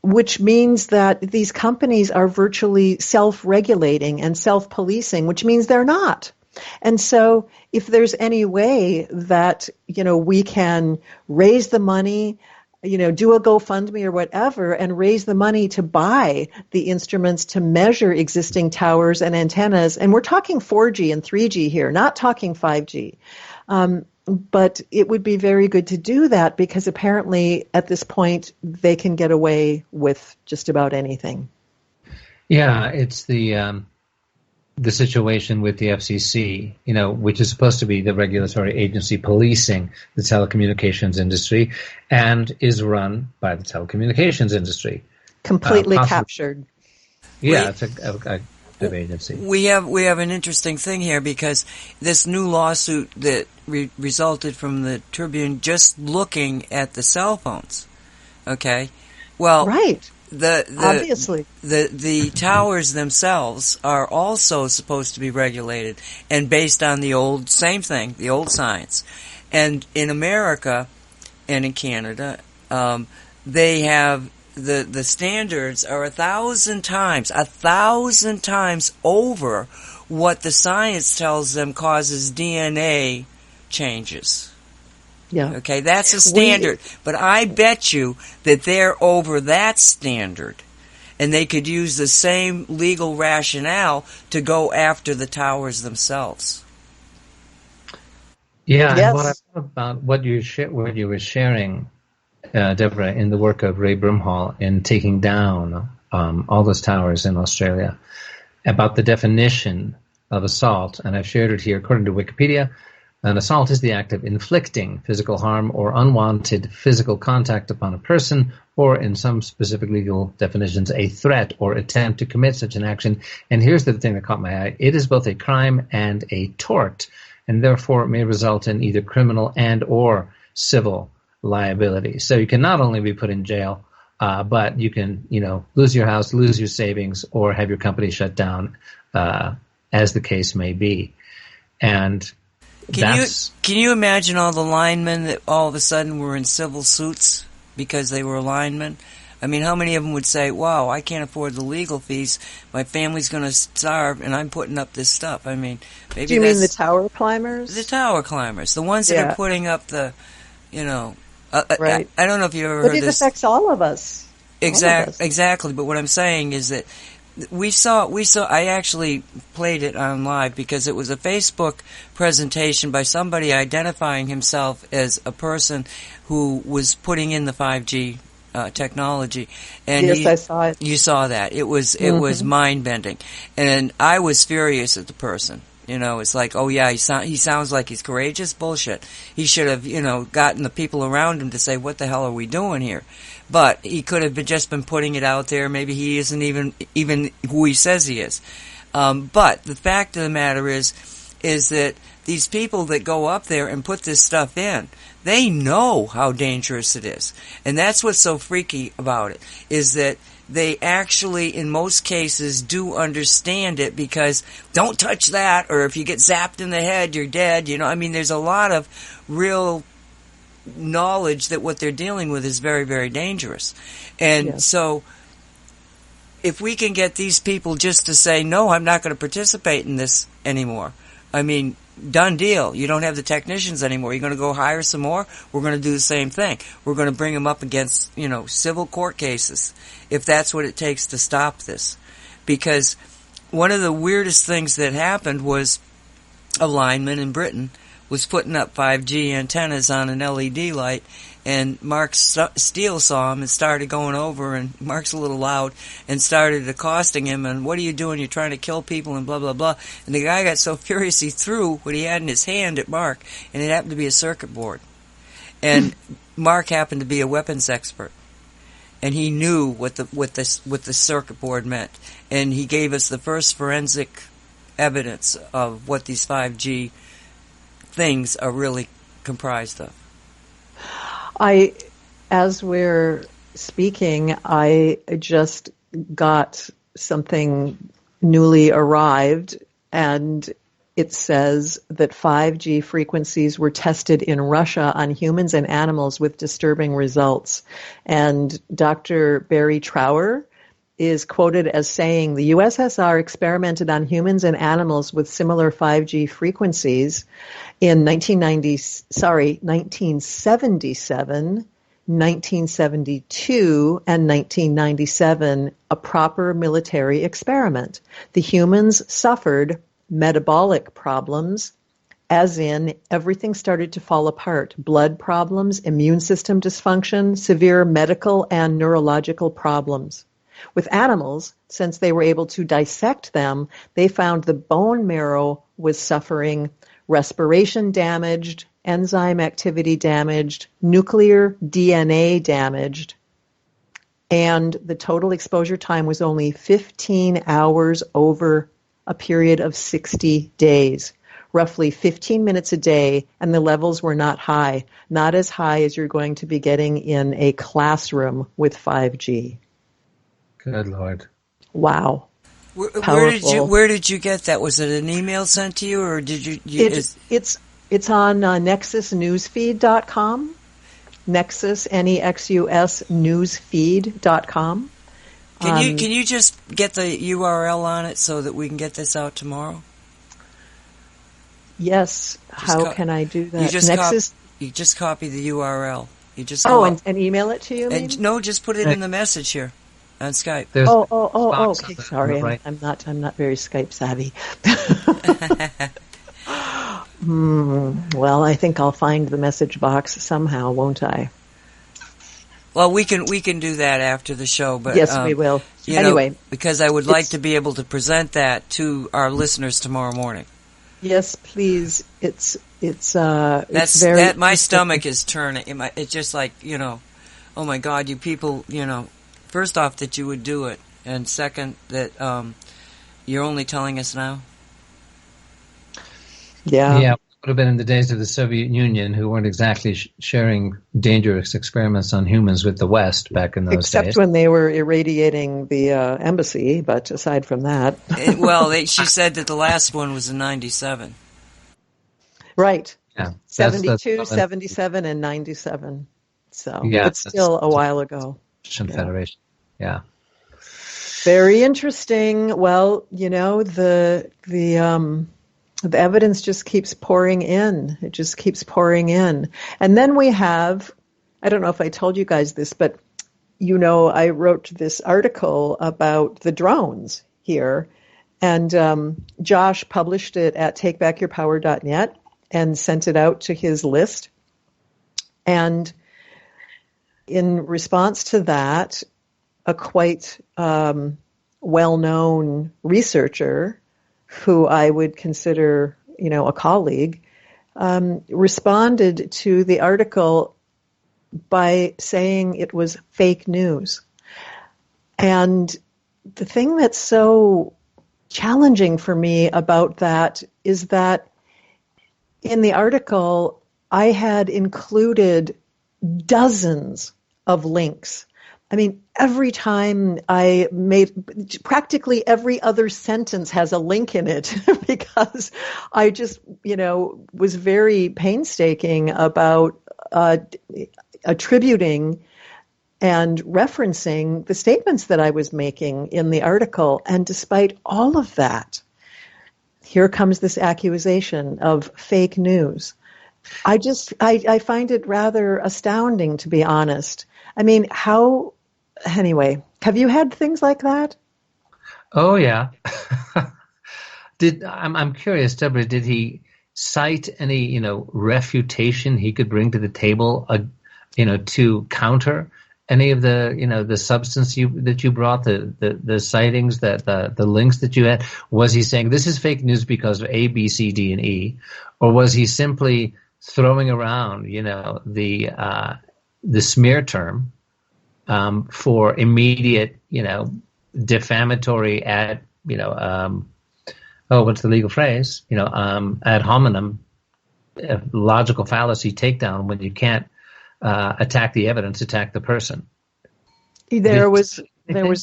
which means that these companies are virtually self-regulating and self-policing, which means they're not. And so if there's any way that, we can raise the money, do a GoFundMe or whatever and raise the money to buy the instruments to measure existing towers and antennas. And we're talking 4G and 3G here, not talking 5G. But it would be very good to do that because apparently at this point they can get away with just about anything. Yeah, it's the situation with the FCC, which is supposed to be the regulatory agency policing the telecommunications industry and is run by the telecommunications industry. Completely captured. Yeah, it's a agency. We have an interesting thing here because this new lawsuit that resulted from the Tribune just looking at the cell phones. Okay, well, right. Obviously, the towers themselves are also supposed to be regulated and based on the old science. And in America and in Canada, they have the standards are 1,000 times over what the science tells them causes DNA changes. Yeah. Okay, that's a standard. But I bet you that they're over that standard. And they could use the same legal rationale to go after the towers themselves. Yeah, yes. And what I love about what you were sharing, Deborah, in the work of Ray Broomhall in taking down all those towers in Australia, about the definition of assault, and I've shared it here according to Wikipedia. An assault is the act of inflicting physical harm or unwanted physical contact upon a person, or in some specific legal definitions, a threat or attempt to commit such an action. And here's the thing that caught my eye. It is both a crime and a tort, and therefore it may result in either criminal and or civil liability. So you can not only be put in jail, but you can, lose your house, lose your savings, or have your company shut down, as the case may be. And Can you imagine all the linemen that all of a sudden were in civil suits because they were linemen? I mean, how many of them would say, wow, I can't afford the legal fees, my family's going to starve, and I'm putting up this stuff. I mean, maybe do you mean the tower climbers? The tower climbers, the ones that are putting up the, right. I don't know if you ever heard this. But it affects all of us. Exactly, but what I'm saying is that we saw, I actually played it on live because it was a Facebook presentation by somebody identifying himself as a person who was putting in the 5G technology. And yes, I saw it. You saw that. It was mind-bending. And I was furious at the person. It's like, oh yeah, he sounds like he's courageous. Bullshit. He should have, gotten the people around him to say, what the hell are we doing here? But he could have just been putting it out there. Maybe he isn't even who he says he is. But the fact of the matter is that these people that go up there and put this stuff in, they know how dangerous it is. And that's what's so freaky about it, is that they actually, in most cases, do understand it because don't touch that, or if you get zapped in the head, you're dead. There's a lot of real knowledge that what they're dealing with is very, very dangerous. And so if we can get these people just to say, no, I'm not going to participate in this anymore. Done deal. You don't have the technicians anymore. You're going to go hire some more? We're going to do the same thing. We're going to bring them up against, civil court cases if that's what it takes to stop this. Because one of the weirdest things that happened was a lineman in Britain was putting up 5G antennas on an LED light, and Mark Steele saw him and started going over, and Mark's a little loud, and started accosting him, and what are you doing? You're trying to kill people, and blah, blah, blah. And the guy got so furious he threw what he had in his hand at Mark, and it happened to be a circuit board. And Mark happened to be a weapons expert, and he knew what the circuit board meant. And he gave us the first forensic evidence of what these 5G things are really comprised of. As we're speaking, I just got something newly arrived, and it says that 5G frequencies were tested in Russia on humans and animals with disturbing results. And Dr. Barry Trower is quoted as saying, the USSR experimented on humans and animals with similar 5G frequencies in 1977 1972 and 1997 a proper military experiment. The humans suffered metabolic problems, as in everything started to fall apart. Blood problems, immune system dysfunction, severe medical and neurological problems. With animals, since they were able to dissect them, they found the bone marrow was suffering respiration damaged, enzyme activity damaged, nuclear DNA damaged, and the total exposure time was only 15 hours over a period of 60 days. Roughly 15 minutes a day, and the levels were not high, not as high as you're going to be getting in a classroom with 5G. Good Lord. Wow. Where did you get that? Was it an email sent to you, or did you? It's on nexusnewsfeed.com. Nexus, Nexus, newsfeed.com. Can you just get the URL on it so that we can get this out tomorrow? Yes. How can I do that? You just copy the URL. You just and email it to you. No, just put it in the message here on Skype. Okay. Sorry, right. I'm not very Skype savvy. Well, I think I'll find the message box somehow, won't I? Well, we can do that after the show, but yes, we will. Anyway, because I would like to be able to present that to our listeners tomorrow morning. Yes, please. It's very. My stomach is turning. It's just like, oh my God, you people, first off that you would do it, and second that you're only telling us now. Yeah. Yeah, it would have been in the days of the Soviet Union, who weren't exactly sharing dangerous experiments on humans with the West back in those days. Except when they were irradiating the embassy, but aside from that. She said that the last one was in 97. Right. Yeah. 72, 77, and 97. So it's still a while ago. Federation. Yeah. Very interesting. Well, the evidence just keeps pouring in. It just keeps pouring in. And then we have, I don't know if I told you guys this, but, I wrote this article about the drones here. And Josh published it at takebackyourpower.net and sent it out to his list. And in response to that, a quite well-known researcher who I would consider, a colleague, responded to the article by saying it was fake news. And the thing that's so challenging for me about that is that in the article, I had included dozens of links. I mean, every time practically every other sentence has a link in it because I just, was very painstaking about attributing and referencing the statements that I was making in the article. And despite all of that, here comes this accusation of fake news. I find it rather astounding, to be honest. I mean, anyway, have you had things like that? Oh, yeah. I'm curious, Deborah, did he cite any, refutation he could bring to the table, to counter any of the, the substance that you brought, the sightings, the links that you had? Was he saying this is fake news because of A, B, C, D, and E? Or was he simply throwing around, the smear term, for immediate, defamatory what's the legal phrase? Ad hominem, logical fallacy takedown when you can't attack the evidence, attack the person. There was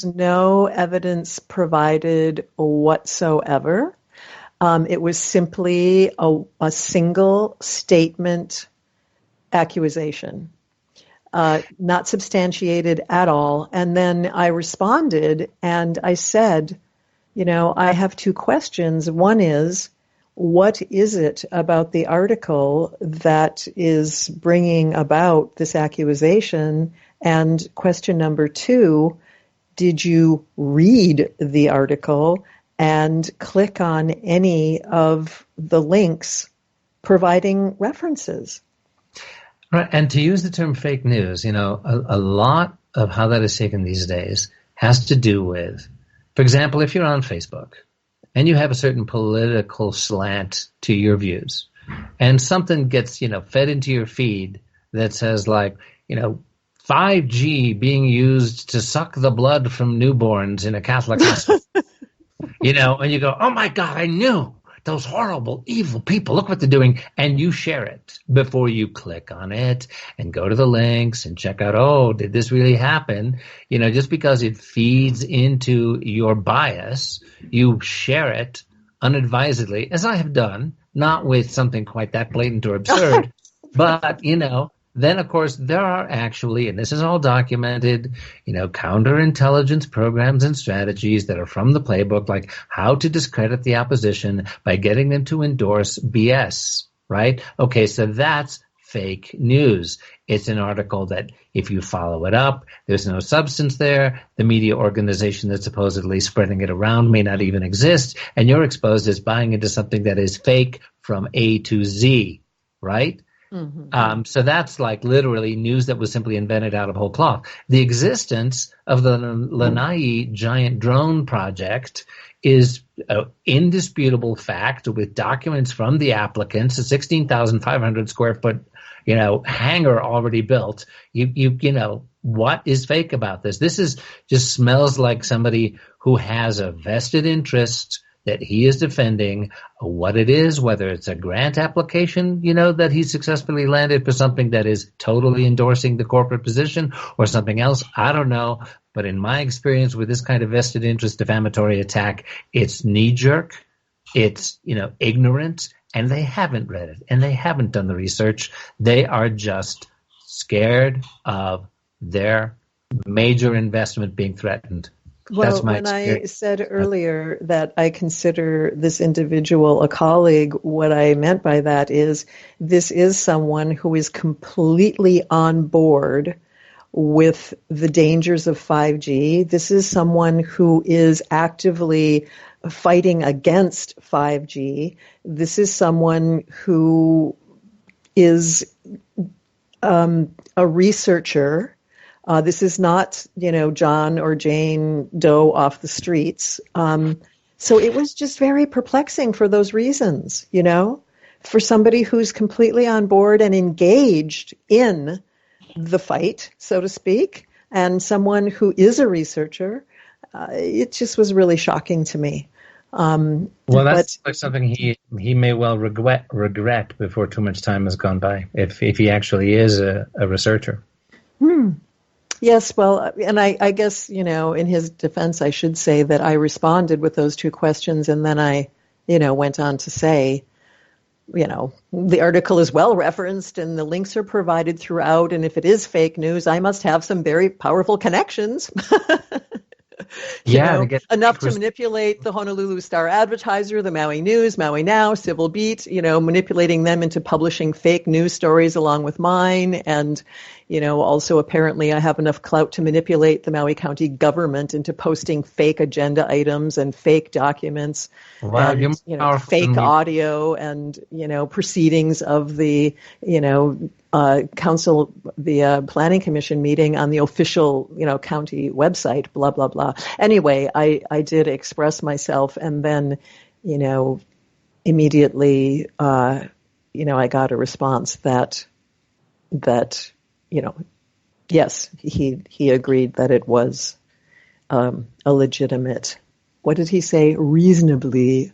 no evidence provided whatsoever. It was simply a single statement accusation. Not substantiated at all. And then I responded and I said, I have two questions. One is, what is it about the article that is bringing about this accusation? And question number 2, did you read the article and click on any of the links providing references? Right, and to use the term fake news, a lot of how that is taken these days has to do with, for example, if you're on Facebook and you have a certain political slant to your views, and something gets, fed into your feed that says 5G being used to suck the blood from newborns in a Catholic hospital, and you go, oh my God, I knew. Those horrible, evil people, look what they're doing. And you share it before you click on it and go to the links and check out, oh, did this really happen? Just because it feeds into your bias, you share it unadvisedly, as I have done, not with something quite that blatant or absurd, but, then, of course, there are actually, and this is all documented, counterintelligence programs and strategies that are from the playbook, like how to discredit the opposition by getting them to endorse BS, right? Okay, so that's fake news. It's an article that if you follow it up, there's no substance there. The media organization that's supposedly spreading it around may not even exist, and you're exposed as buying into something that is fake from A to Z, right? Mm-hmm. So that's like literally news that was simply invented out of whole cloth. The existence of the Lanai giant drone project is an indisputable fact with documents from the applicants, a 16,500 square foot, hangar already built. What is fake about this? This is just smells like somebody who has a vested interest that he is defending, what it is, whether it's a grant application, that he successfully landed for something that is totally endorsing the corporate position or something else. I don't know. But in my experience with this kind of vested interest defamatory attack, it's knee-jerk, it's, ignorant, and they haven't read it, and they haven't done the research. They are just scared of their major investment being threatened. Well, when I said earlier that I consider this individual a colleague, what I meant by that is this is someone who is completely on board with the dangers of 5G. This is someone who is actively fighting against 5G. This is someone who is a researcher. This is not, John or Jane Doe off the streets. So it was just very perplexing for those reasons, for somebody who's completely on board and engaged in the fight, so to speak, and someone who is a researcher. It just was really shocking to me. Well, that's like something he may well regret before too much time has gone by, if he actually is a researcher. Yes, well, and I guess, in his defense, I should say that I responded with those 2 questions, and then I, went on to say, the article is well referenced and the links are provided throughout, and if it is fake news, I must have some very powerful connections. Enough to manipulate the Honolulu Star-Advertiser, the Maui News, Maui Now, Civil Beat, manipulating them into publishing fake news stories along with mine. And, also apparently I have enough clout to manipulate the Maui County government into posting fake agenda items and fake documents, and, fake audio and, proceedings of the, council, the planning commission meeting on the official, county website, blah, blah, blah. Anyway, I did express myself, and then, immediately, I got a response that, yes, he agreed that it was, a legitimate, what did he say? Reasonably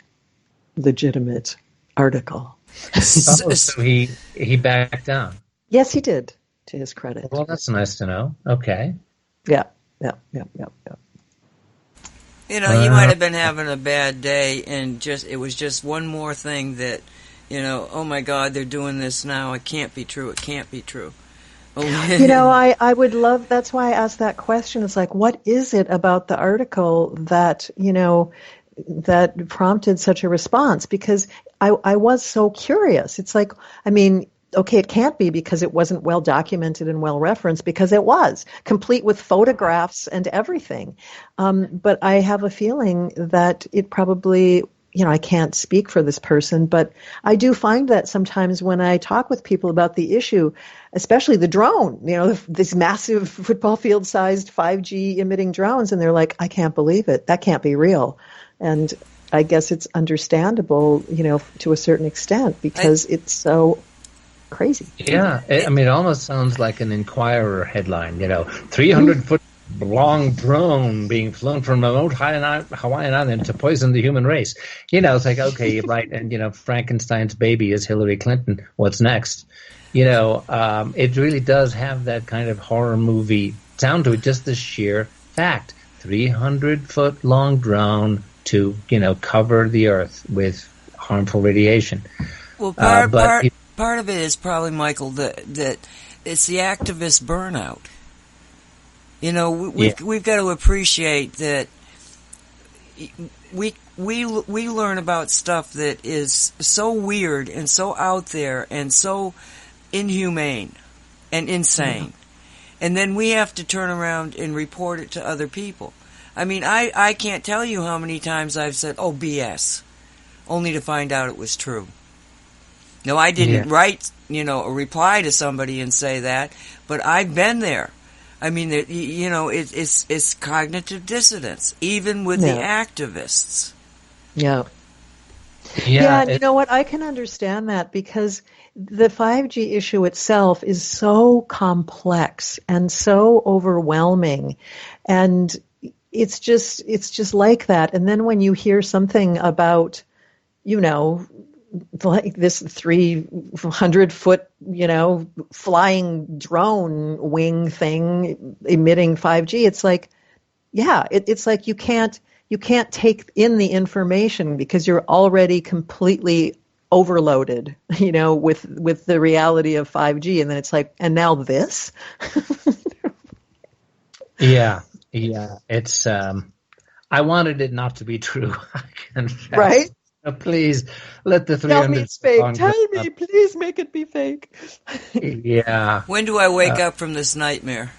legitimate article. So he backed down. Yes, he did, to his credit. Well, that's nice to know. Okay. Yeah. He might have been having a bad day, and it was just one more thing that, oh my God, they're doing this now. It can't be true. It can't be true. I would love, that's why I asked that question. It's like, what is it about the article that, that prompted such a response, because I was so curious. It's like, I mean, okay, it can't be because it wasn't well documented and well referenced, because it was, complete with photographs and everything. But I have a feeling that it probably, I can't speak for this person, but I do find that sometimes when I talk with people about the issue, especially the drone, this massive football field sized 5G emitting drones, and they're like, I can't believe it. That can't be real. And I guess it's understandable, to a certain extent, because it's so crazy. Yeah, it almost sounds like an Inquirer headline, 300-foot long drone being flown from a remote Hawaiian island to poison the human race. It's like, okay, right, and, Frankenstein's baby is Hillary Clinton. What's next? It really does have that kind of horror movie sound to it, just the sheer fact. 300-foot long drone to, cover the earth with harmful radiation. Well, part of it is probably, Michael, that it's the activist burnout. We've got to appreciate that we learn about stuff that is so weird and so out there and so inhumane and insane. And then we have to turn around and report it to other people. I mean, I can't tell you how many times I've said, oh, BS, only to find out it was true. No, I didn't write, a reply to somebody and say that, but I've been there. I mean, it's cognitive dissonance, even with the activists. Yeah. Yeah, and you know what? I can understand that, because the 5G issue itself is so complex and so overwhelming, and it's just like that. And then when you hear something about, like this 300-foot, flying drone wing thing emitting 5G, it's like, it's like you can't take in the information because you're already completely overloaded, with the reality of 5G. And then it's like, and now this? Yeah. It's, I wanted it not to be true. I confess. Right? Please let the 300. Tell me it's fake. Tell me, please make it be fake. Yeah. When do I wake up from this nightmare?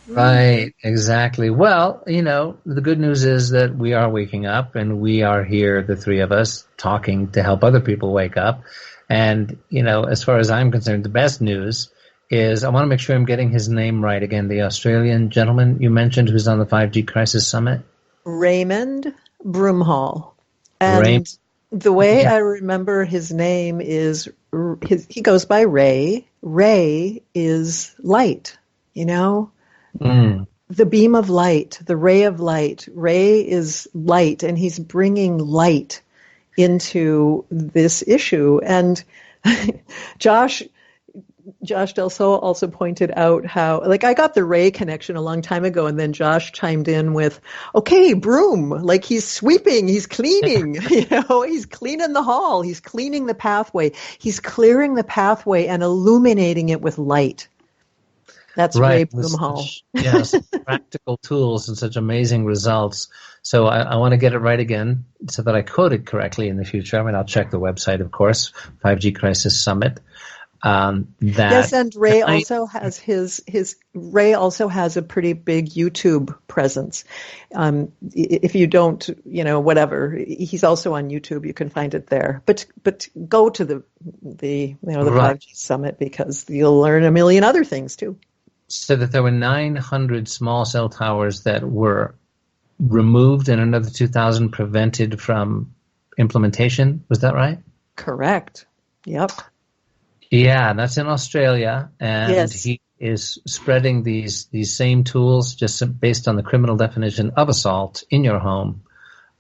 Right, exactly. Well, the good news is that we are waking up, and we are here, the three of us, talking to help other people wake up. And, as far as I'm concerned, the best news is, I want to make sure I'm getting his name right again, the Australian gentleman you mentioned who's on the 5G Crisis Summit. Raymond Broomhall. And the way I remember his name is, he goes by Ray. Ray is light, the beam of light, the ray of light. Ray is light, and he's bringing light into this issue. And Josh Del Sol also pointed out how, like, I got the Ray connection a long time ago, and then Josh chimed in with, okay, broom, like he's sweeping, he's cleaning, he's cleaning the hall, he's cleaning the pathway, he's clearing the pathway and illuminating it with light. That's Ray Broomhall. Yes, practical tools and such amazing results. So I want to get it right again so that I quote it correctly in the future. I mean, I'll check the website, of course, 5G Crisis Summit. Yes, and Ray also has Ray also has a pretty big YouTube presence. If you don't, whatever, he's also on YouTube. You can find it there. But go to the 5G Summit, because you'll learn a million other things too. So that there were 900 small cell towers that were removed and another 2,000 prevented from implementation. Was that right? Correct. Yep. Yeah, that's in Australia, and yes. He is spreading these same tools just based on the criminal definition of assault in your home,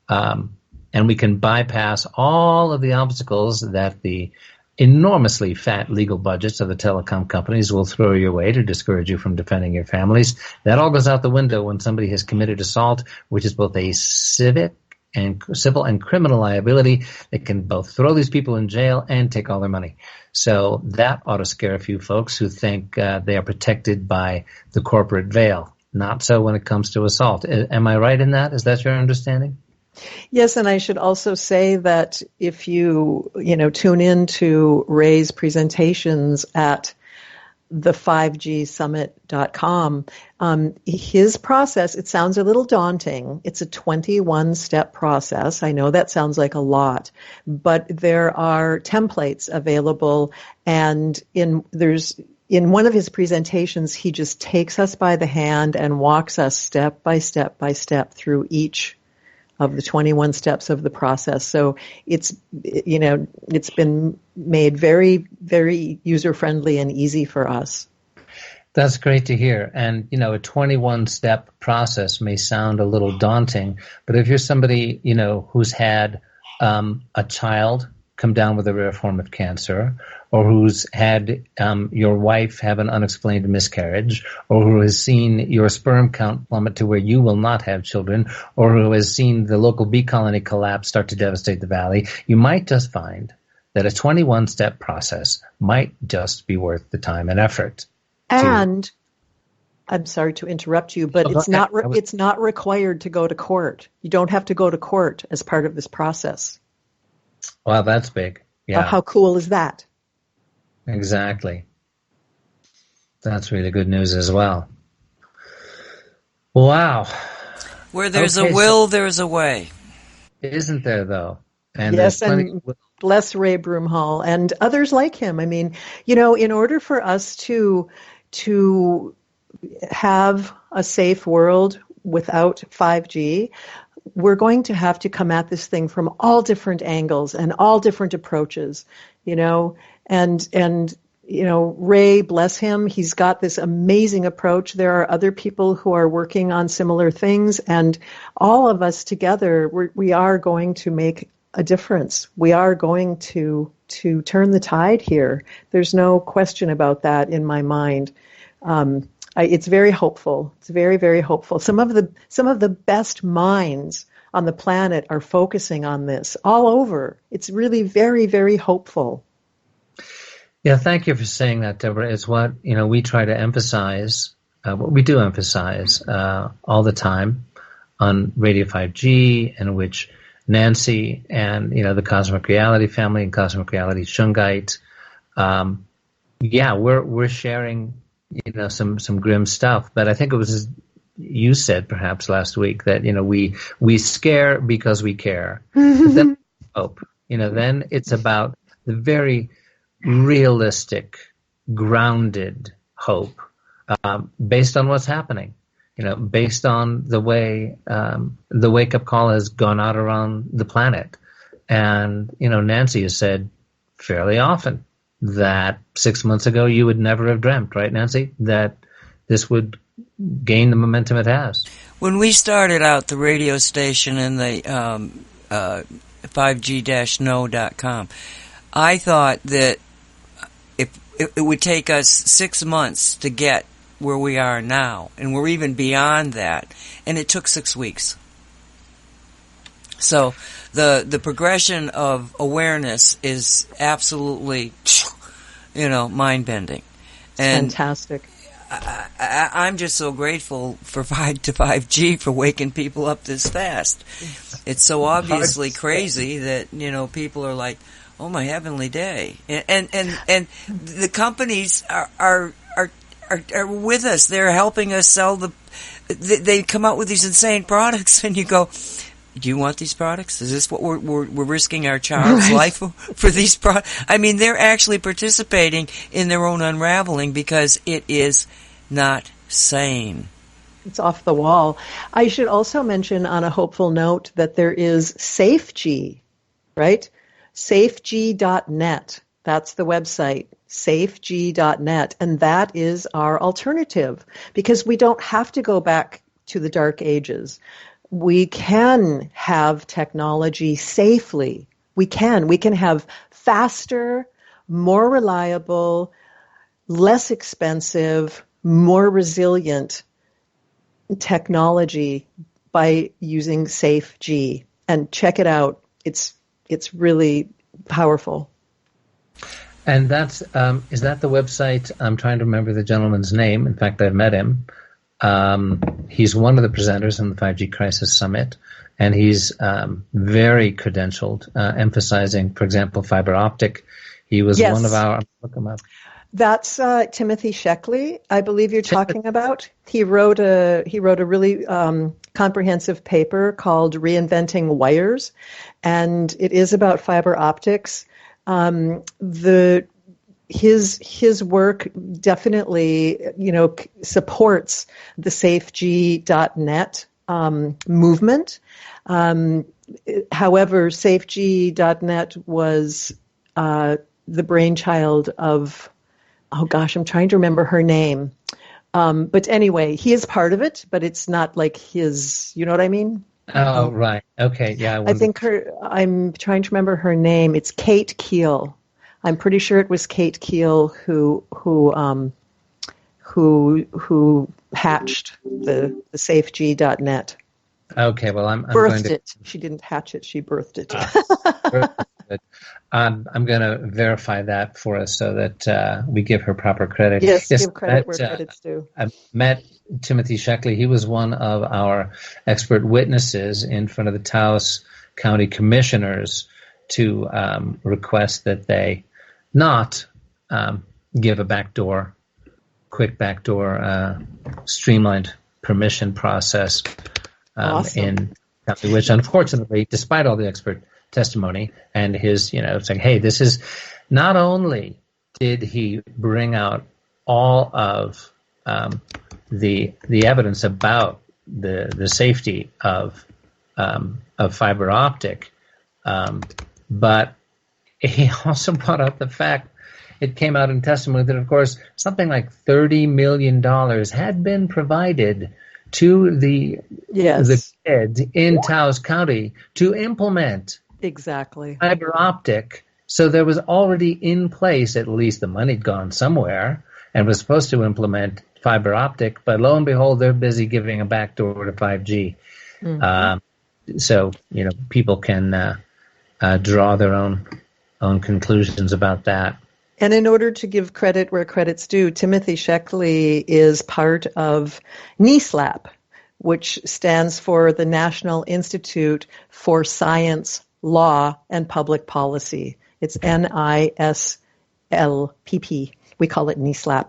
and we can bypass all of the obstacles that the enormously fat legal budgets of the telecom companies will throw your way to discourage you from defending your families. That all goes out the window when somebody has committed assault, which is both a civil and criminal liability. They can both throw these people in jail and take all their money. So that ought to scare a few folks who think they are protected by the corporate veil. Not so when it comes to assault. Am I right in that? Is that your understanding? Yes, and I should also say that if you tune in to Ray's presentations at the5gsummit.com, his process, it sounds a little daunting. It's a 21-step process. I know that sounds like a lot, but there are templates available, and in one of his presentations, he just takes us by the hand and walks us step by step by step through each of the 21 steps of the process. So it's been made very, very user-friendly and easy for us. That's great to hear. And, a 21-step process may sound a little daunting, but if you're somebody, who's had a child come down with a rare form of cancer, or who's had your wife have an unexplained miscarriage, or who has seen your sperm count plummet to where you will not have children, or who has seen the local bee colony collapse start to devastate the valley, you might just find that a 21-step process might just be worth the time and effort. And I'm sorry to interrupt you, but it's not required to go to court. You don't have to go to court as part of this process. Wow, that's big. Yeah. How cool is that? Exactly. That's really good news as well. Wow. Where there's a will, there's a way. Isn't there, though? And yes, and bless Ray Broomhall and others like him. I mean, in order for us to have a safe world without 5G, we're going to have to come at this thing from all different angles and all different approaches, and Ray, bless him, he's got this amazing approach. There are other people who are working on similar things, and all of us together, we are going to make a difference. We are going to turn the tide here. There's no question about that in my mind. It's very hopeful. It's very, very hopeful. Some of the best minds on the planet are focusing on this all over. It's really very, very hopeful. Yeah, thank you for saying that, Deborah. It's what we try to emphasize. What we do emphasize all the time on Radio 5G, in which Nancy and the Cosmic Reality family and Cosmic Reality Shungite, we're sharing some grim stuff. But I think it was you said perhaps last week that we scare because we care. But then hope. Then it's about the very realistic, grounded hope based on what's happening. Based on the way the wake-up call has gone out around the planet. And, Nancy has said fairly often that 6 months ago you would never have dreamt, right, Nancy, that this would gain the momentum it has. When we started out the radio station in the 5G-no.com, I thought that if it would take us 6 months to get where we are now, and we're even beyond that, and it took 6 weeks. So the progression of awareness is absolutely, mind-bending. And fantastic. I'm just so grateful for 5G for waking people up this fast. It's so obviously crazy that, people are like, oh my heavenly day. And the companies are with us. They're helping us sell they come out with these insane products, and you go, do you want these products? Is this what we're risking our child's life for these products? I mean, they're actually participating in their own unraveling because it is not sane. It's off the wall. I should also mention on a hopeful note that there is SafeG, right? SafeG.net. That's the website, safeg.net. And that is our alternative because we don't have to go back to the dark ages. We can have technology safely. We can have faster, more reliable, less expensive, more resilient technology by using SafeG. And check it out. It's really powerful. And that's is that the website? I'm trying to remember the gentleman's name. In fact, I've met him. He's one of the presenters on the 5G Crisis Summit, and he's very credentialed, emphasizing, for example, fiber optic. He was one of our. Look him up. That's Timothy Sheckley, I believe you're talking about. He wrote a really comprehensive paper called "Reinventing Wires," and it is about fiber optics. His work definitely, supports the SafeG.net movement. However, SafeG.net was the brainchild of, oh gosh, I'm trying to remember her name. But anyway, he is part of it, but it's not like his, you know what I mean? Oh, right. Okay. Yeah. I'm trying to remember her name. It's Kate Keel. I'm pretty sure it was Kate Keel who hatched the SafeG.net. Okay, well, I'm birthed going to. It. She didn't hatch it. She birthed it. I'm going to verify that for us so that we give her proper credit. Yes, give credit where credit's due. I met Timothy Sheckley. He was one of our expert witnesses in front of the Taos County Commissioners to request that they not give a quick backdoor, streamlined permission process in county, which unfortunately, despite all the expert testimony and his, saying, hey, this is, not only did he bring out all of the evidence about the safety of fiber optic, but he also brought up the fact, it came out in testimony that, of course, something like $30 million had been provided to the grid in Taos County to implement fiber optic. So there was already in place, at least the money'd gone somewhere, and was supposed to implement fiber optic, but lo and behold, they're busy giving a backdoor to 5G. Mm-hmm. So, people can draw their own conclusions about that. And in order to give credit where credit's due, Timothy Sheckley is part of NISLAP, which stands for the National Institute for Science, Law, and Public Policy. It's NISLPP. We call it NISLAP.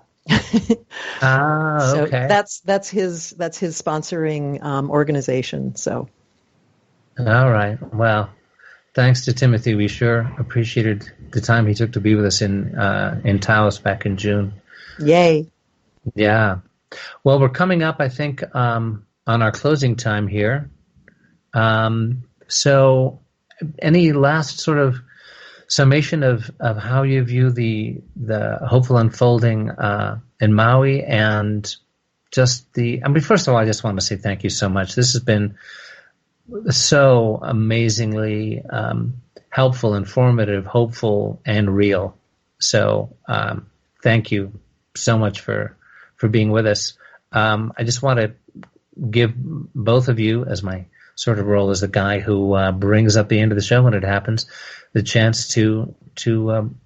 So okay. That's his sponsoring organization. So. All right. Well, thanks to Timothy. We sure appreciated the time he took to be with us in Taos back in June. Yay. Yeah. Well, we're coming up, I think, on our closing time here. So any last sort of summation of how you view the hopeful unfolding in Maui, and just first of all, I just want to say thank you so much. This has been so amazingly helpful, informative, hopeful, and real. So thank you so much for being with us. I just want to give both of you, as my sort of role as the guy who brings up the end of the show when it happens, the chance to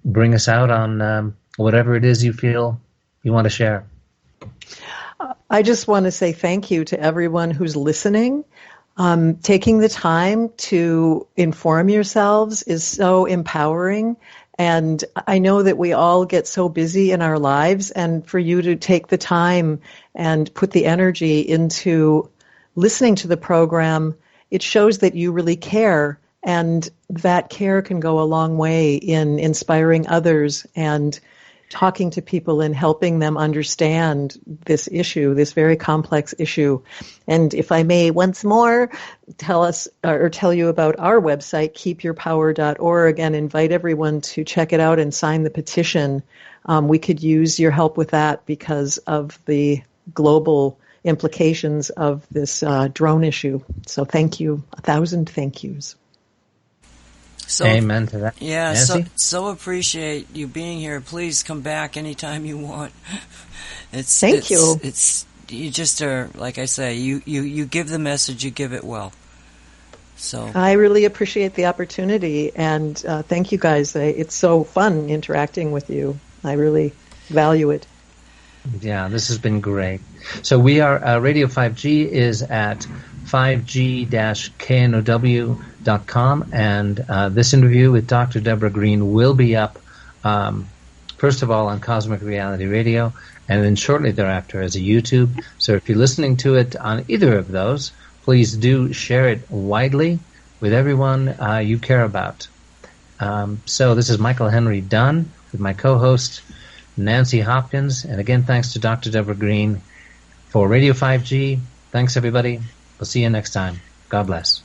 bring us out on whatever it is you feel you want to share. I just want to say thank you to everyone who's listening. Taking the time to inform yourselves is so empowering. And I know that we all get so busy in our lives, and for you to take the time and put the energy into listening to the program, it shows that you really care, and that care can go a long way in inspiring others and talking to people and helping them understand this issue, this very complex issue. And if I may once more tell you about our website, keepyourpower.org, and invite everyone to check it out and sign the petition. We could use your help with that because of the global implications of this drone issue. So thank you. 1,000 thank yous. So, amen to that. Yeah, Nancy? so appreciate you being here. Please come back anytime you want. Thank you. You just are, like I say, you give the message, you give it well. So I really appreciate the opportunity, and thank you guys. It's so fun interacting with you. I really value it. Yeah, this has been great. So we are, Radio 5G is at 5g-know.com, and this interview with Dr. Debra Greene will be up, first of all, on Cosmic Reality Radio, and then shortly thereafter as a YouTube. So if you're listening to it on either of those, please do share it widely with everyone you care about. So this is Michael Henry Dunn with my co-host Nancy Hopkins, and again, thanks to Dr. Debra Greene for Radio 5G. Thanks, everybody. We'll see you next time. God bless.